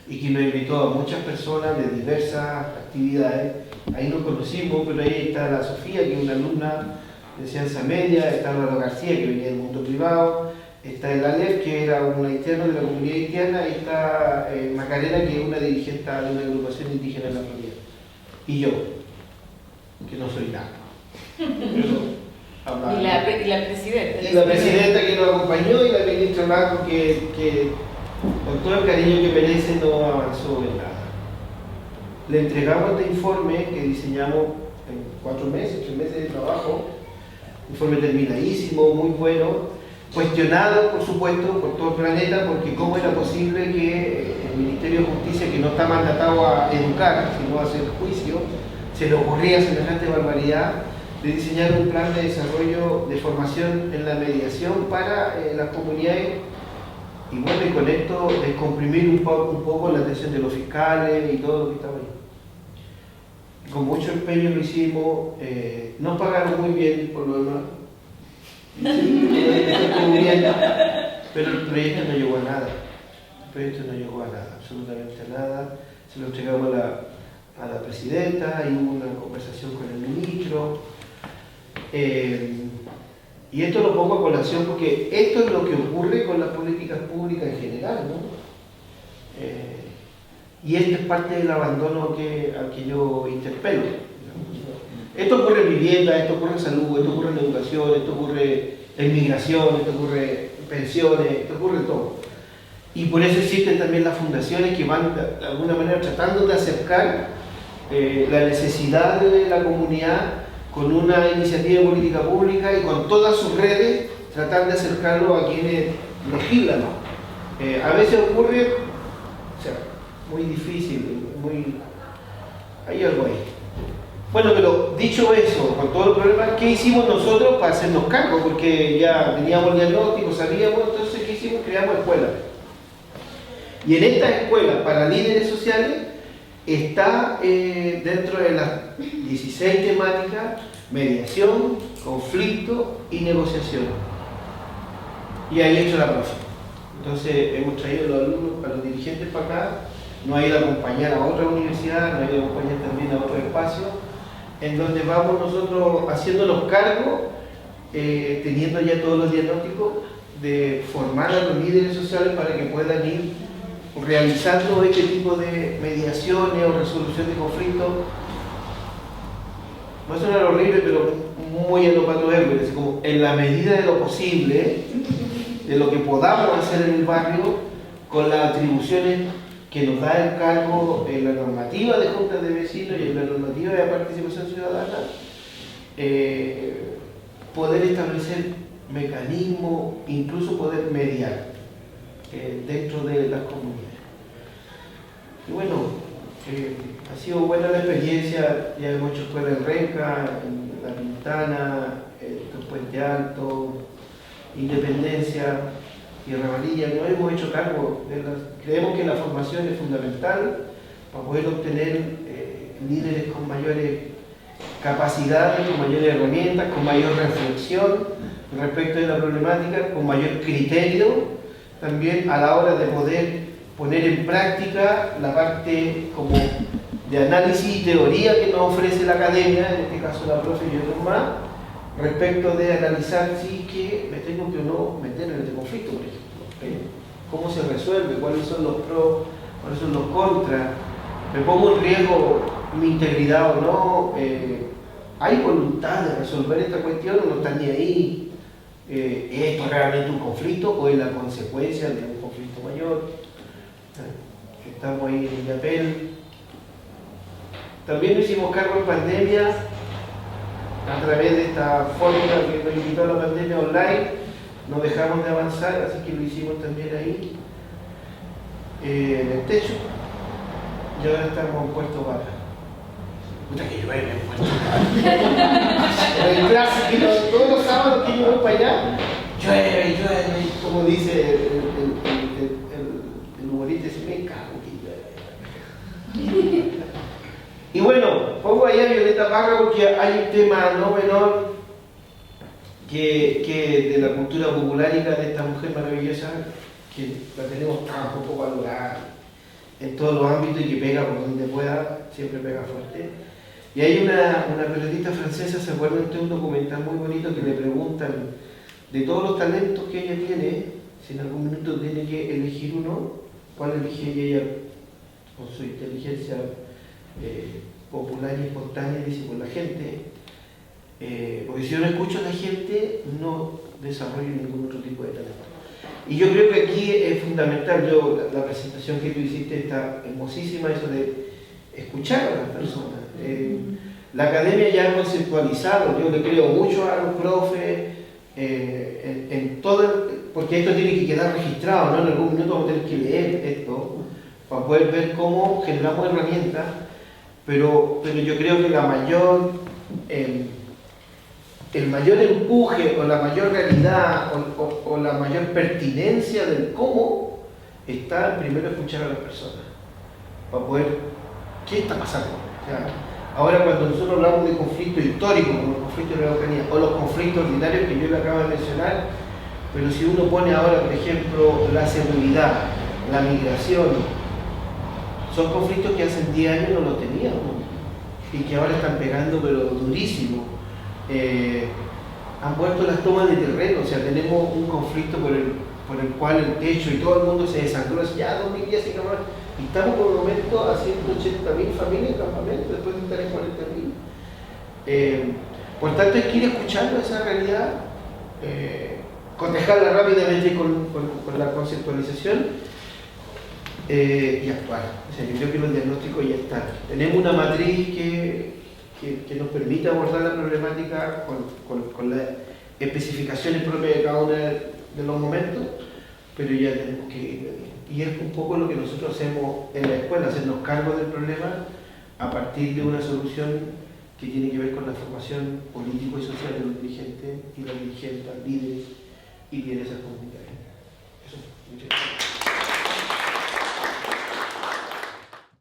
y que nos invitó a muchas personas de diversas actividades. Ahí nos conocimos, pero ahí está la Sofía, que es una alumna de ciencia media, está Álvaro García, que venía del mundo privado, está el Aleph, que era un haitiano de la comunidad haitiana, y está Macarena, que es una dirigente de una agrupación indígena en la Florida. Y yo, que no soy nada. Y la presidenta. Y la presidenta que nos acompañó y la ministra Marco, que con todo el cariño que merece no avanzó en nada. Le entregamos este informe que diseñamos en 4 meses, 3 meses de trabajo, informe terminadísimo, muy bueno, cuestionado por supuesto por todo el planeta, porque cómo era posible que el Ministerio de Justicia, que no está mandatado a educar, sino a hacer juicio, se le ocurría semejante barbaridad de diseñar un plan de desarrollo de formación en la mediación para las comunidades. Y bueno, y con esto descomprimir un poco la atención de los fiscales y todo lo que estaba ahí. Con mucho empeño lo hicimos, nos pagaron muy bien por lo demás. Muy bien, pero el proyecto no llegó a nada. El proyecto no llegó a nada, absolutamente a nada. Se lo entregamos a la presidenta y hubo una conversación con el ministro. Y esto lo pongo a colación porque esto es lo que ocurre con las políticas públicas en general, ¿no? Y este es parte del abandono al que yo interpelo. Esto ocurre en vivienda, esto ocurre en salud, esto ocurre en educación, esto ocurre en migración, esto ocurre en pensiones, esto ocurre en todo. Y por eso existen también las fundaciones que van de alguna manera tratando de acercar la necesidad de la comunidad con una iniciativa de política pública y con todas sus redes tratar de acercarlo a quienes legislan. A veces ocurre, o sea, muy difícil, hay algo ahí. Bueno, pero dicho eso, con todos los problemas, ¿qué hicimos nosotros para hacernos cargo? Porque ya teníamos el diagnóstico, sabíamos, entonces ¿qué hicimos? Creamos escuelas. Y en estas escuelas para líderes sociales está dentro de las 16 temáticas mediación, conflicto y negociación. Y ahí he hecho la profe. Entonces hemos traído a los alumnos, a los dirigentes para acá, nos ha ido a acompañar a otra universidad, nos ha ido a acompañar también a otro espacio, en donde vamos nosotros haciéndonos cargo, teniendo ya todos los diagnósticos, de formar a los líderes sociales para que puedan ir realizando este tipo de mediaciones o resolución de conflictos va a sonar horrible, pero muy en lo Pato Hércules, como en la medida de lo posible, de lo que podamos hacer en el barrio, con las atribuciones que nos da el cargo en la normativa de juntas de vecinos y en la normativa de participación ciudadana, poder establecer mecanismos, incluso poder mediar dentro de las comunidades. Y bueno, ha sido buena la experiencia, ya hemos hecho escuela en Renca, en La Pintana, en Puente Alto, Independencia y Ramalilla. Nos hemos hecho cargo creemos que la formación es fundamental para poder obtener líderes con mayores capacidades, con mayores herramientas, con mayor reflexión respecto de la problemática, con mayor criterio también a la hora de poder poner en práctica la parte como de análisis y teoría que nos ofrece la academia, en este caso la profe y otros más, respecto de analizar si que me tengo que o no meter en este conflicto, por ejemplo. ¿Cómo se resuelve? ¿Cuáles son los pros? ¿Cuáles son los contras? ¿Me pongo en riesgo mi integridad o no? ¿Hay voluntad de resolver esta cuestión o no está ni ahí? ¿Es esto realmente un conflicto o es la consecuencia de un conflicto mayor? Estamos ahí en Yapel. También nos hicimos cargo en pandemia a través de esta fórmula que nos invitó a la pandemia online. No dejamos de avanzar, así que lo hicimos también ahí en el techo. Y ahora estamos en Puerto Vara. Puta que llueve en Puerto Vara. En clase, todos los sábados que yo voy para allá, llueve, como dice el humorista, se me cago que llueve. Y bueno, pongo ahí a Violeta Parra porque hay un tema no menor que de la cultura populárica de esta mujer maravillosa, que la tenemos tan poco valorada en todos los ámbitos y que pega por donde pueda, siempre pega fuerte. Y hay una periodista francesa, se acuerda de un documental muy bonito que le preguntan de todos los talentos que ella tiene, si en algún minuto tiene que elegir uno, ¿cuál elige ella con su inteligencia popular y espontánea? Dice, por la gente. Porque si yo no escucho a la gente, no desarrollo ningún otro tipo de talento. Y yo creo que aquí es fundamental, la presentación que tú hiciste está hermosísima, eso de escuchar a las personas. La academia ya ha conceptualizado, yo le creo mucho a los profes, en todo, porque esto tiene que quedar registrado, ¿no? En algún minuto vamos a tener que leer esto, para poder ver cómo generamos herramientas, pero yo creo que el mayor empuje o la mayor realidad o la mayor pertinencia del cómo está primero escuchar a las personas para poder, ¿qué está pasando? O sea, ahora cuando nosotros hablamos de conflictos históricos como el conflicto de la Araucanía o los conflictos ordinarios que yo le acabo de mencionar, pero si uno pone ahora por ejemplo la seguridad, la migración, son conflictos que hace 10 años no los teníamos y que ahora están pegando pero durísimo. Han vuelto las tomas de terreno, o sea, tenemos un conflicto por el cual el techo y todo el mundo se desangró, ya 2010 y nomás, y estamos por el momento a 180.000 familias en campamento después de estar en 40.000. Por tanto, hay que ir escuchando esa realidad, cotejarla rápidamente con la conceptualización y actuar. O sea, yo creo que los diagnósticos ya están. Tenemos una matriz que nos permite abordar la problemática con las especificaciones propias de cada uno de los momentos, pero ya tenemos que ir. Y es un poco lo que nosotros hacemos en la escuela, hacernos cargo del problema a partir de una solución que tiene que ver con la formación político y social de los dirigentes y las dirigentes, líderes y lideresas comunitarias.